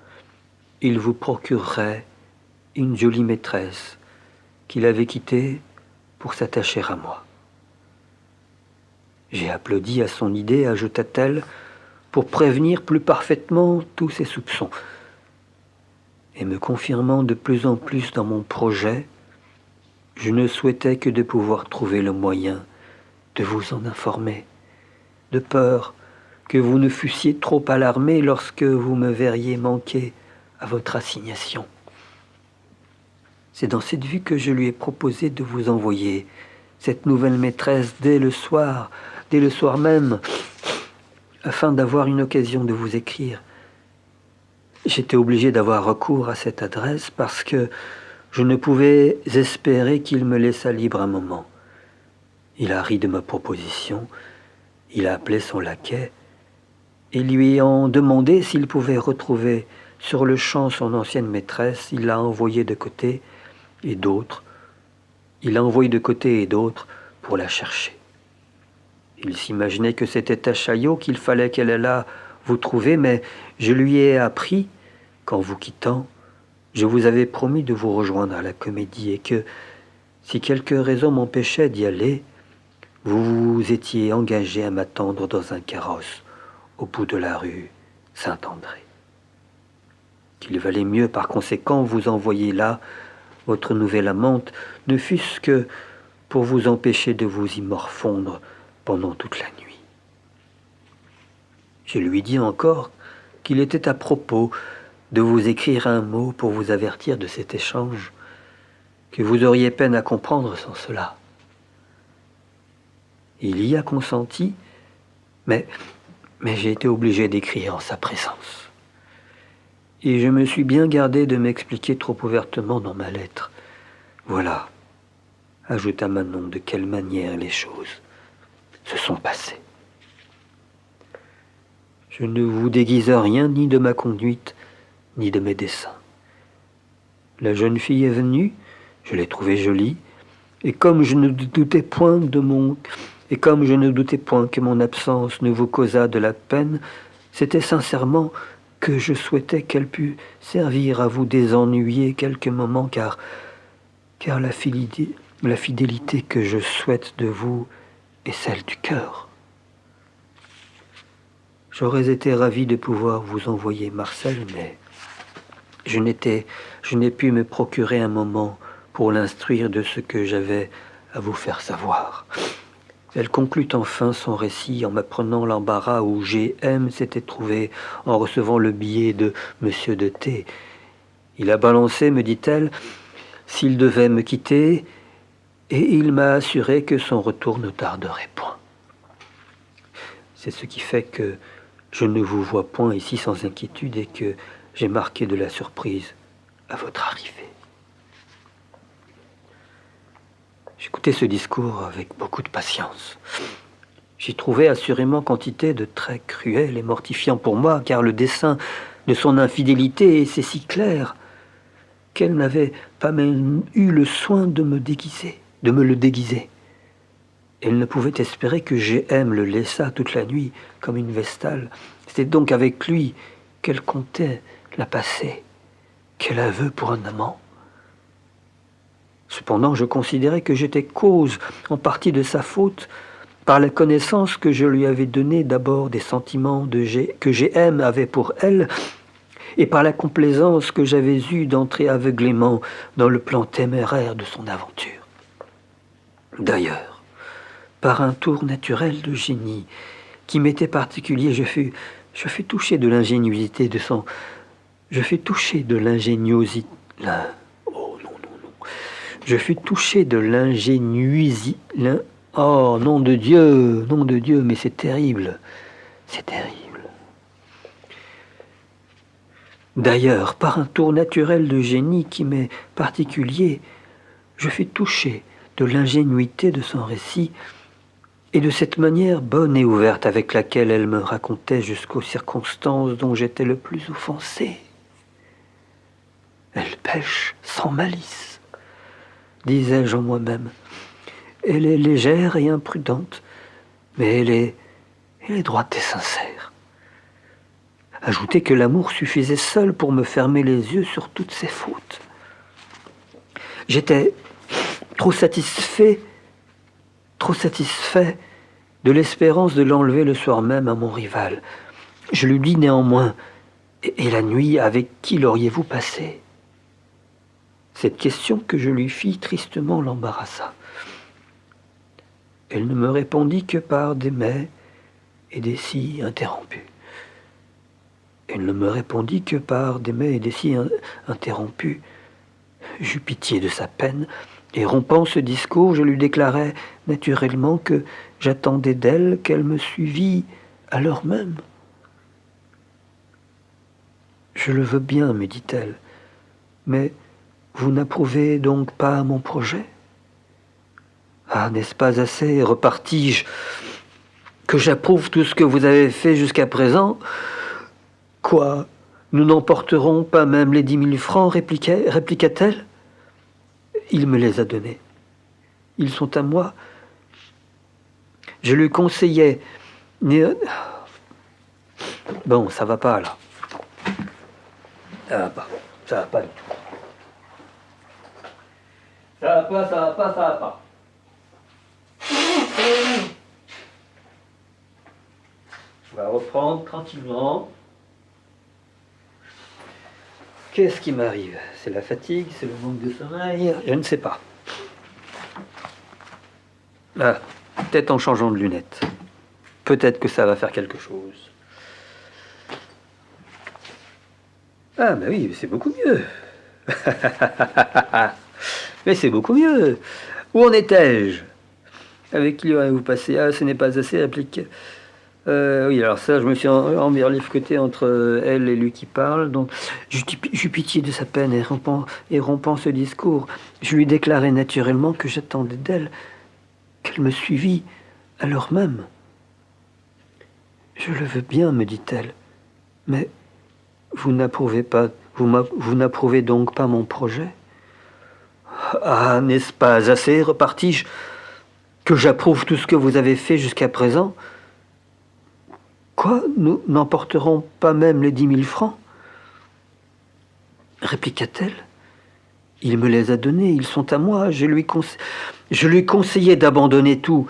il vous procurerait une jolie maîtresse qu'il avait quittée pour s'attacher à moi. J'ai applaudi à son idée, ajouta-t-elle, pour prévenir plus parfaitement tous ses soupçons. Et me confirmant de plus en plus dans mon projet, je ne souhaitais que de pouvoir trouver le moyen de vous en informer, de peur que vous ne fussiez trop alarmé lorsque vous me verriez manquer à votre assignation. C'est dans cette vue que je lui ai proposé de vous envoyer cette nouvelle maîtresse dès le soir même, afin d'avoir une occasion de vous écrire. J'étais obligé d'avoir recours à cette adresse parce que je ne pouvais espérer qu'il me laissât libre un moment. Il a ri de ma proposition, il a appelé son laquais et lui ayant demandé s'il pouvait retrouver sur le champ son ancienne maîtresse, il l'a envoyé de côté et d'autres. Il l'a envoyé de côté et d'autres pour la chercher. Il s'imaginait que c'était à Chaillot qu'il fallait qu'elle allât vous trouver, mais je lui ai appris qu'en vous quittant, je vous avais promis de vous rejoindre à la Comédie et que, si quelque raison m'empêchait d'y aller, vous vous étiez engagé à m'attendre dans un carrosse au bout de la rue Saint-André. Qu'il valait mieux par conséquent vous envoyer là votre nouvelle amante, ne fût-ce que pour vous empêcher de vous y morfondre pendant toute la nuit. Je lui dis encore qu'il était à propos de vous écrire un mot pour vous avertir de cet échange, que vous auriez peine à comprendre sans cela. Il y a consenti, mais j'ai été obligé d'écrire en sa présence. Et je me suis bien gardé de m'expliquer trop ouvertement dans ma lettre. Voilà, ajouta Manon, de quelle manière les choses se sont passées. Je ne vous déguise rien ni de ma conduite, ni de mes desseins. La jeune fille est venue, je l'ai trouvée jolie, et comme je ne doutais point que mon absence ne vous causât de la peine, c'était sincèrement que je souhaitais qu'elle pût servir à vous désennuyer quelques moments, car la fidélité que je souhaite de vous est celle du cœur. J'aurais été ravi de pouvoir vous envoyer Marcel, mais je n'ai pu me procurer un moment pour l'instruire de ce que j'avais à vous faire savoir. Elle conclut enfin son récit en m'apprenant l'embarras où G.M. s'était trouvé en recevant le billet de M. de T. Il a balancé, me dit-elle, s'il devait me quitter, et il m'a assuré que son retour ne tarderait point. C'est ce qui fait que je ne vous vois point ici sans inquiétude et que j'ai marqué de la surprise à votre arrivée. J'écoutais ce discours avec beaucoup de patience. J'y trouvais assurément quantité de traits cruels et mortifiants pour moi, car le dessein de son infidélité était si clair qu'elle n'avait pas même eu le soin de me le déguiser. Elle ne pouvait espérer que G.M. le laissât toute la nuit comme une vestale. C'était donc avec lui qu'elle comptait la passer. Quel aveu pour un amant! Cependant, je considérais que j'étais cause en partie de sa faute par la connaissance que je lui avais donnée d'abord des sentiments que G.M. avait pour elle et par la complaisance que j'avais eue d'entrer aveuglément dans le plan téméraire de son aventure. D'ailleurs, par un tour naturel de génie qui m'était particulier, je fus touché de l'ingéniosité de son... Je fus touché de l'ingéniosité... Je fus touché de l'ingéniosité... Oh, nom de Dieu, mais c'est terrible. C'est terrible. D'ailleurs, par un tour naturel de génie qui m'est particulier, je fus touché de l'ingénuité de son récit et de cette manière bonne et ouverte avec laquelle elle me racontait jusqu'aux circonstances dont j'étais le plus offensé. Elle pêche sans malice, disais-je en moi-même. Elle est légère et imprudente, mais elle est droite et sincère. ajouter que l'amour suffisait seul pour me fermer les yeux sur toutes ses fautes. J'étais trop satisfait de l'espérance de l'enlever le soir même à mon rival. Je lui dis néanmoins, et la nuit, avec qui l'auriez-vous passée ? Cette question que je lui fis tristement l'embarrassa. Elle ne me répondit que par des mais et des si interrompus. J'eus pitié de sa peine, et rompant ce discours, je lui déclarai naturellement que j'attendais d'elle qu'elle me suivît à l'heure même. « Je le veux bien, me dit-elle, mais vous n'approuvez donc pas mon projet ? » « Ah, n'est-ce pas assez, repartis-je, que j'approuve tout ce que vous avez fait jusqu'à présent ? Quoi, nous n'emporterons pas même les 10 000 francs, répliqua-t-elle. Il me les a donnés. Ils sont à moi. Je lui conseillais... Bon, ça va pas, là. Ça va pas du tout. Ça va pas. On va reprendre tranquillement. Qu'est-ce qui m'arrive? C'est la fatigue, c'est le manque de sommeil, je ne sais pas. Ah, peut-être en changeant de lunettes. Peut-être que ça va faire quelque chose. Ah, mais oui, c'est beaucoup mieux. Mais c'est beaucoup mieux. Où en étais-je? Avec qui vous passez? Ah, ce n'est pas assez, réplique. Oui, alors ça, je me suis embirlifié entre elle et lui qui parle. Donc, j'eus pitié de sa peine et rompant ce discours, je lui déclarai naturellement que j'attendais d'elle qu'elle me suivît à l'heure même. « Je le veux bien, me dit-elle, mais vous n'approuvez donc pas mon projet ? » Ah, n'est-ce pas assez, repartis-je, que j'approuve tout ce que vous avez fait jusqu'à présent ? Quoi, nous n'emporterons pas même les 10 000 francs ? Répliqua-t-elle. Il me les a donnés, ils sont à moi. Je lui conseillais d'abandonner tout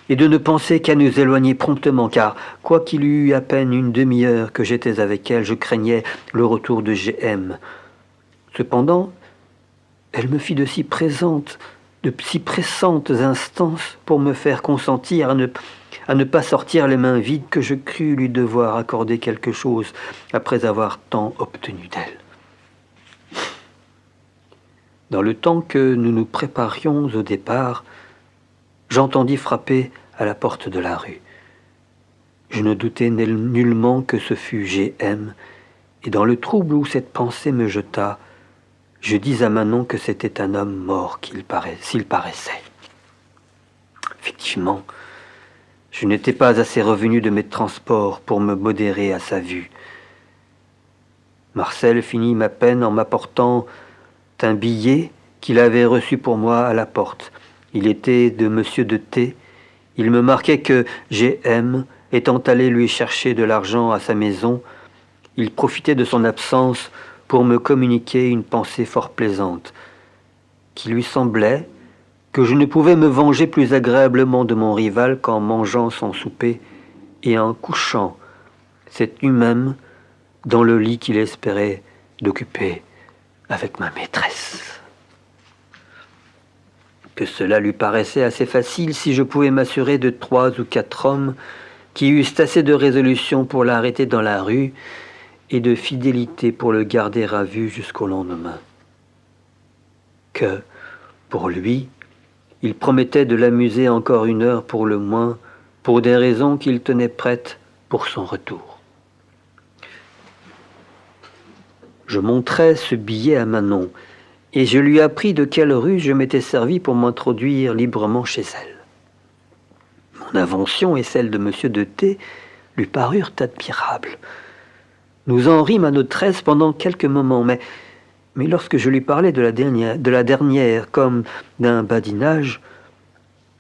et de ne penser qu'à nous éloigner promptement, car, quoiqu'il y eût à peine une demi-heure que j'étais avec elle, je craignais le retour de G.M. Cependant, elle me fit de si pressantes instances pour me faire consentir à ne pas sortir les mains vides que je crus lui devoir accorder quelque chose après avoir tant obtenu d'elle. Dans le temps que nous nous préparions au départ, j'entendis frapper à la porte de la rue. Je ne doutais nullement que ce fût G.M. et dans le trouble où cette pensée me jeta, je dis à Manon que c'était un homme mort s'il paraissait. Effectivement, je n'étais pas assez revenu de mes transports pour me modérer à sa vue. Marcel finit ma peine en m'apportant un billet qu'il avait reçu pour moi à la porte. Il était de Monsieur de T. Il me marquait que G.M. étant allé lui chercher de l'argent à sa maison, il profitait de son absence pour me communiquer une pensée fort plaisante, qui lui semblait que je ne pouvais me venger plus agréablement de mon rival qu'en mangeant son souper et en couchant cette nuit même dans le lit qu'il espérait d'occuper avec ma maîtresse. Que cela lui paraissait assez facile si je pouvais m'assurer de 3 ou 4 hommes qui eussent assez de résolution pour l'arrêter dans la rue et de fidélité pour le garder à vue jusqu'au lendemain. Que, pour lui, il promettait de l'amuser encore 1 heure pour le moins, pour des raisons qu'il tenait prêtes pour son retour. Je montrai ce billet à Manon, et je lui appris de quelle rue je m'étais servi pour m'introduire librement chez elle. Mon invention et celle de Monsieur de T lui parurent admirables. Nous en rîmes à notre aise pendant quelques moments, mais lorsque je lui parlais de la dernière comme d'un badinage,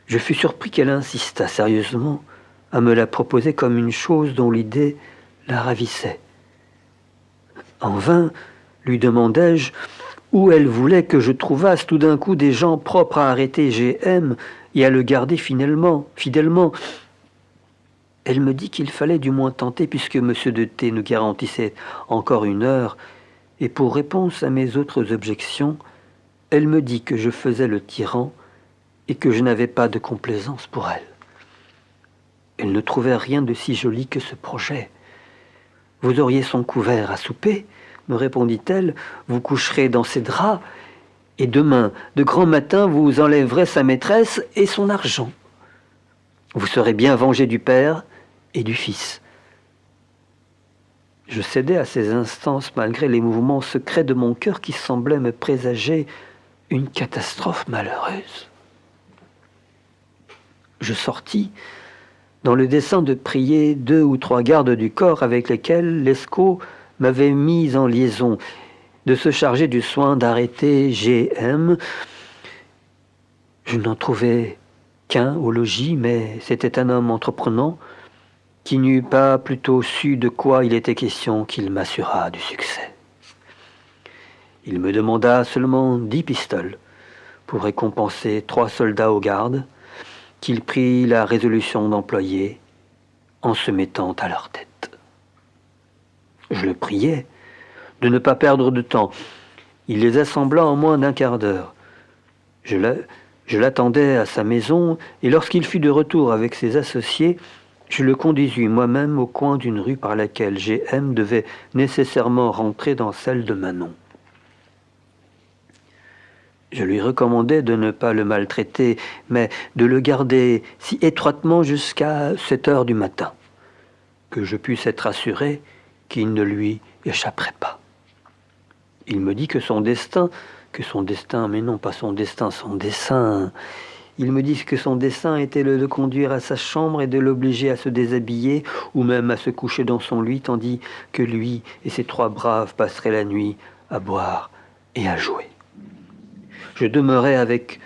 je fus surpris qu'elle insistât sérieusement à me la proposer comme une chose dont l'idée la ravissait. En vain lui demandai-je où elle voulait que je trouvasse tout d'un coup des gens propres à arrêter GM et à le garder fidèlement. Elle me dit qu'il fallait du moins tenter puisque M. de T nous garantissait encore 1 heure, et pour réponse à mes autres objections, elle me dit que je faisais le tyran et que je n'avais pas de complaisance pour elle. Elle ne trouvait rien de si joli que ce projet. « Vous auriez son couvert à souper, me répondit-elle, vous coucherez dans ses draps, et demain, de grand matin, vous enlèverez sa maîtresse et son argent. Vous serez bien vengé du père et du fils. » Je cédais à ces instances malgré les mouvements secrets de mon cœur qui semblaient me présager une catastrophe malheureuse. Je sortis dans le dessein de prier 2 ou 3 gardes du corps avec lesquels Lescaut m'avait mis en liaison, de se charger du soin d'arrêter GM. Je n'en trouvais qu'un au logis, mais c'était un homme entreprenant qui n'eût pas plutôt su de quoi il était question qu'il m'assura du succès. Il me demanda seulement 10 pistoles pour récompenser 3 soldats aux gardes, qu'il prit la résolution d'employer en se mettant à leur tête. Je le priai de ne pas perdre de temps. Il les assembla en moins d'1 quart d'heure. Je l'attendais à sa maison, et lorsqu'il fut de retour avec ses associés, je le conduisis moi-même au coin d'une rue par laquelle GM devait nécessairement rentrer dans celle de Manon. Je lui recommandai de ne pas le maltraiter, mais de le garder si étroitement jusqu'à 7 heures du matin, que je pusse être assuré qu'il ne lui échapperait pas. Il me dit que son destin, mais non pas son destin, son dessein. Il me dit que son dessein était de le conduire à sa chambre et de l'obliger à se déshabiller ou même à se coucher dans son lit, tandis que lui et ses 3 braves passeraient la nuit à boire et à jouer. Je demeurai avec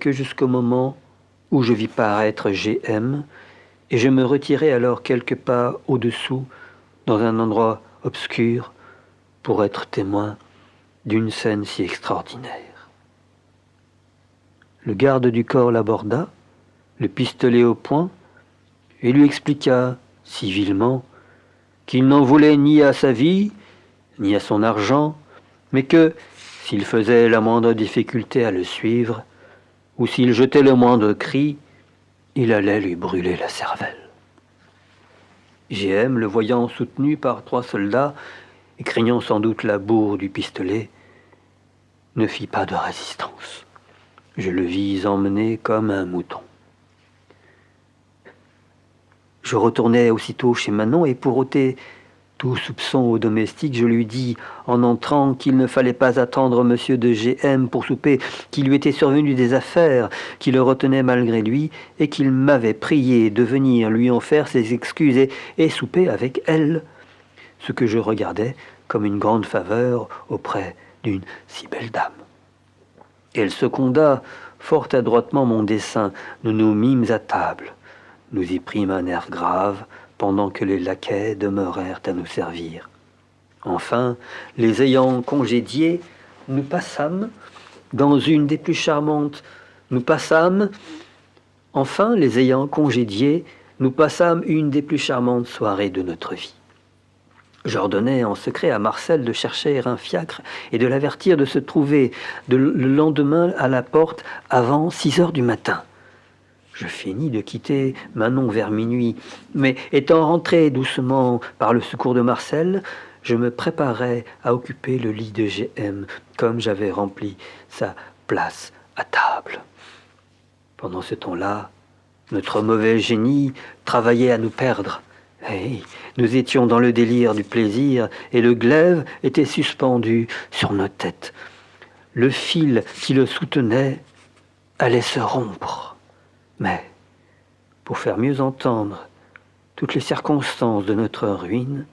eux jusqu'au moment où je vis paraître GM, et je me retirai alors quelques pas au-dessous, dans un endroit obscur, pour être témoin d'une scène si extraordinaire. Le garde du corps l'aborda, le pistolet au poing, et lui expliqua civilement qu'il n'en voulait ni à sa vie, ni à son argent, mais que, s'il faisait la moindre difficulté à le suivre, ou s'il jetait le moindre cri, il allait lui brûler la cervelle. GM, le voyant soutenu par 3 soldats, et craignant sans doute la bourre du pistolet, ne fit pas de résistance. Je le vis emmener comme un mouton. Je retournai aussitôt chez Manon, et pour ôter tout soupçon au domestique, je lui dis en entrant qu'il ne fallait pas attendre monsieur de GM pour souper, qu'il lui était survenu des affaires qui le retenaient malgré lui, et qu'il m'avait prié de venir lui en faire ses excuses et souper avec elle, ce que je regardais comme une grande faveur auprès d'une si belle dame. Elle seconda fort adroitement mon dessein. Nous nous mîmes à table. Nous y prîmes un air grave, pendant que les laquais demeurèrent à nous servir. Enfin, les ayant congédiés, nous passâmes une des plus charmantes soirées de notre vie. J'ordonnai en secret à Marcel de chercher un fiacre et de l'avertir de se trouver le lendemain à la porte avant 6 heures du matin. Je finis de quitter Manon vers minuit, mais étant rentré doucement par le secours de Marcel, je me préparais à occuper le lit de GM, comme j'avais rempli sa place à table. Pendant ce temps-là, notre mauvais génie travaillait à nous perdre. Hey, nous étions dans le délire du plaisir, et le glaive était suspendu sur nos têtes. Le fil qui le soutenait allait se rompre. Mais, pour faire mieux entendre toutes les circonstances de notre ruine,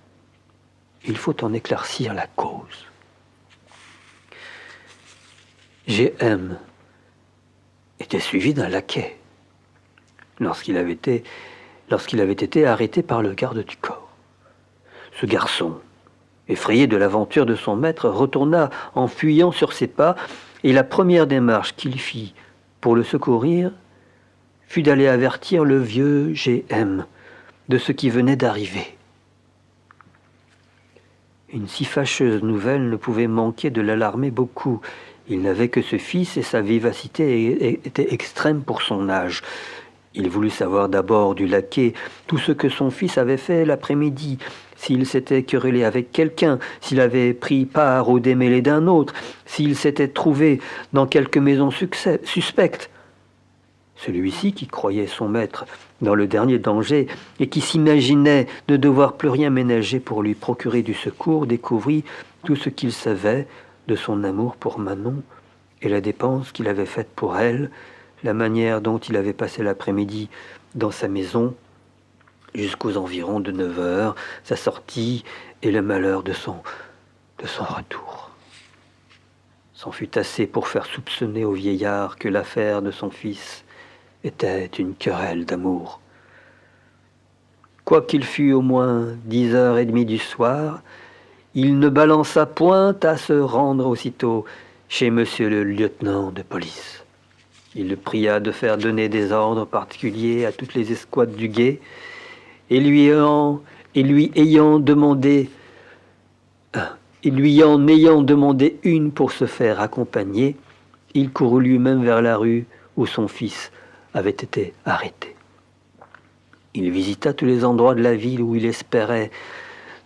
il faut en éclaircir la cause. GM était suivi d'un laquais lorsqu'il avait été arrêté par le garde du corps. Ce garçon Effrayé de l'aventure de son maître, retourna en fuyant sur ses pas, et la première démarche qu'il fit pour le secourir fut d'aller avertir le vieux G.M. de ce qui venait d'arriver. Une si fâcheuse nouvelle ne pouvait manquer de l'alarmer beaucoup. Il n'avait que ce fils et sa vivacité était extrême pour son âge. Il voulut savoir d'abord du laquais tout ce que son fils avait fait l'après-midi, s'il s'était querellé avec quelqu'un, s'il avait pris part au démêlé d'un autre, s'il s'était trouvé dans quelque maison suspecte. Celui-ci, qui croyait son maître dans le dernier danger et qui s'imaginait ne devoir plus rien ménager pour lui procurer du secours, découvrit tout ce qu'il savait de son amour pour Manon et la dépense qu'il avait faite pour elle, la manière dont il avait passé l'après-midi dans sa maison jusqu'aux environs de 9 heures, sa sortie et le malheur de son retour. C'en fut assez pour faire soupçonner au vieillard que l'affaire de son fils était une querelle d'amour. Quoiqu'il fût au moins 10h30 du soir, il ne balança point à se rendre aussitôt chez monsieur le lieutenant de police. Il le pria de faire donner des ordres particuliers à toutes les escouades du guet, et lui en ayant demandé une pour se faire accompagner, il courut lui-même vers la rue où son fils avait été arrêté. Il visita tous les endroits de la ville où il espérait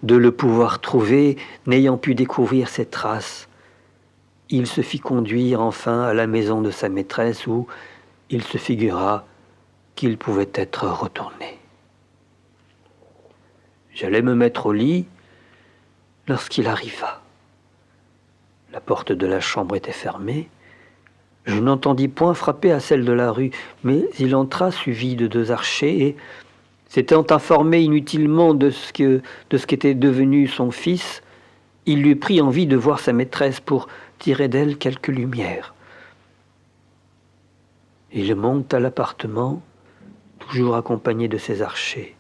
de le pouvoir trouver, n'ayant pu découvrir ses traces. Il se fit conduire enfin à la maison de sa maîtresse où il se figura qu'il pouvait être retourné. J'allais me mettre au lit lorsqu'il arriva. La porte de la chambre était fermée. Je n'entendis point frapper à celle de la rue, mais il entra suivi de 2 archers et, s'étant informé inutilement de ce qu'était devenu son fils, il lui prit envie de voir sa maîtresse pour tirer d'elle quelque lumière. Il monte à l'appartement, toujours accompagné de ses archers.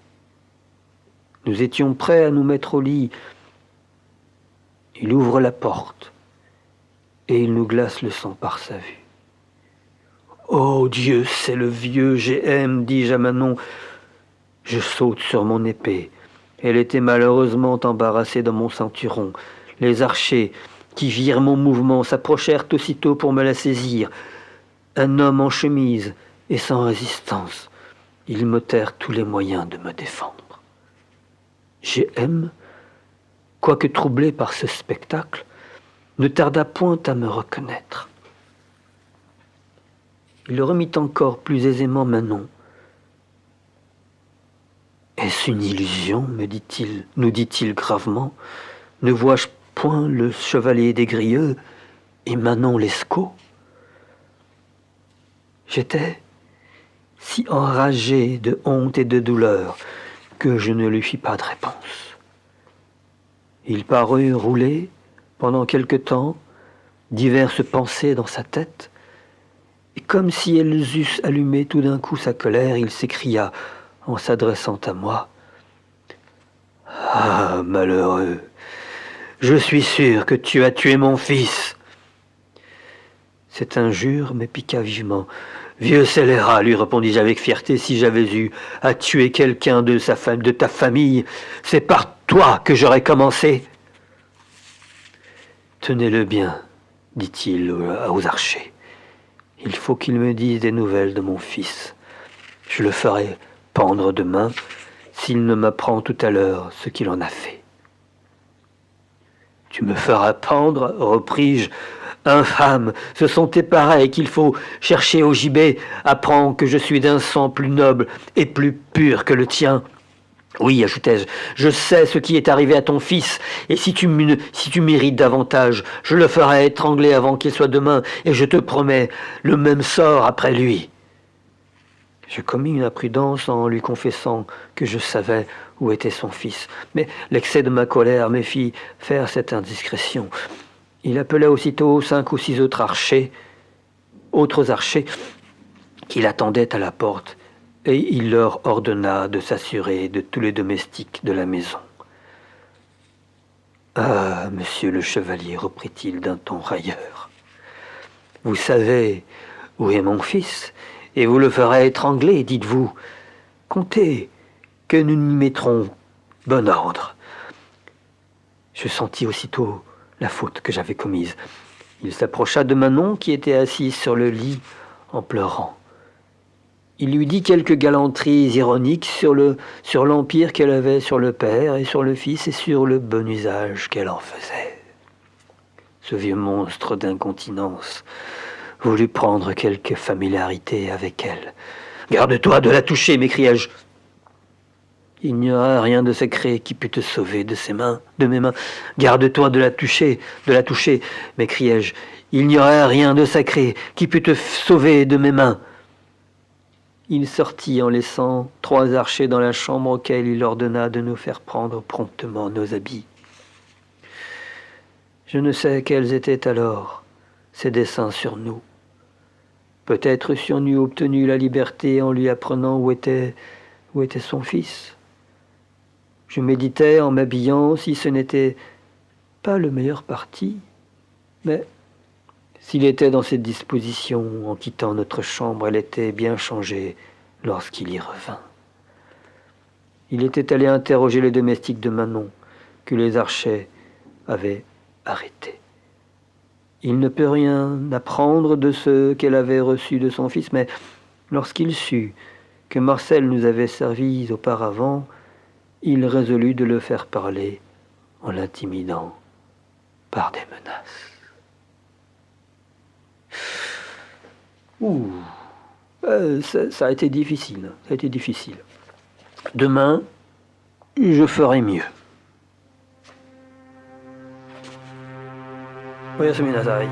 Nous étions prêts à nous mettre au lit. Il ouvre la porte et il nous glace le sang par sa vue. « Oh Dieu, c'est le vieux G.M. » dis-je à Manon. Je saute sur mon épée. Elle était malheureusement embarrassée dans mon ceinturon. Les archers, qui virent mon mouvement, s'approchèrent aussitôt pour me la saisir. Un homme en chemise et sans résistance. Ils m'ôtèrent tous les moyens de me défendre. G.M., quoique troublé par ce spectacle, ne tarda point à me reconnaître. Il remit encore plus aisément Manon. « Est-ce une illusion, nous dit-il gravement. Ne vois-je point le chevalier des Grieux et Manon Lescaut ?» J'étais si enragé de honte et de douleur que je ne lui fis pas de réponse. Il parut rouler, pendant quelque temps, diverses pensées dans sa tête, et comme si elles eussent allumé tout d'un coup sa colère, il s'écria, en s'adressant à moi, « Ah, malheureux, je suis sûr que tu as tué mon fils. » Cette injure me piqua vivement. « Vieux scélérat, lui répondis-je avec fierté, si j'avais eu à tuer quelqu'un de ta famille, c'est par toi que j'aurais commencé. » « Tenez-le bien, dit-il aux archers. Il faut qu'il me dise des nouvelles de mon fils. Je le ferai pendre demain s'il ne m'apprend tout à l'heure ce qu'il en a fait. »« Tu me feras pendre, repris-je. Infâme, ce sont tes pareils qu'il faut chercher au gibet. Apprends que je suis d'un sang plus noble et plus pur que le tien. Oui, ajoutai-je, je sais ce qui est arrivé à ton fils, et si tu mérites davantage, je le ferai étrangler avant qu'il soit demain, et je te promets le même sort après lui. » Je commis une imprudence en lui confessant que je savais où était son fils, mais l'excès de ma colère me fit faire cette indiscrétion. Il appela aussitôt 5 ou 6 autres archers qui l'attendaient à la porte, et il leur ordonna de s'assurer de tous les domestiques de la maison. Ah, monsieur le chevalier, reprit-il d'un ton railleur, vous savez où est mon fils, et vous le ferez étrangler, dites-vous. Comptez que nous n'y mettrons bon ordre. Je sentis aussitôt la faute que j'avais commise. Il s'approcha de Manon, qui était assise sur le lit, en pleurant. Il lui dit quelques galanteries ironiques sur l'empire qu'elle avait sur le père et sur le fils et sur le bon usage qu'elle en faisait. Ce vieux monstre d'incontinence voulut prendre quelque familiarité avec elle. « Garde-toi de la toucher !» m'écriai-je. « Il n'y aura rien de sacré qui pût te sauver de mes mains. Garde-toi de la toucher, m'écriai-je. Il n'y aura rien de sacré qui pût te sauver de mes mains. » Il sortit en laissant 3 archers dans la chambre auxquels il ordonna de nous faire prendre promptement nos habits. Je ne sais quels étaient alors ses desseins sur nous. Peut-être si on eût obtenu la liberté en lui apprenant où était son fils. Je méditais en m'habillant si ce n'était pas le meilleur parti, mais s'il était dans cette disposition en quittant notre chambre, elle était bien changée lorsqu'il y revint. Il était allé interroger les domestiques de Manon, que les archers avaient arrêtés. Il ne peut rien apprendre de ce qu'elle avait reçu de son fils, mais lorsqu'il sut que Marcel nous avait servis auparavant, il résolut de le faire parler en l'intimidant par des menaces. Ça a été difficile. Demain, je ferai mieux. Oyasumi nasai.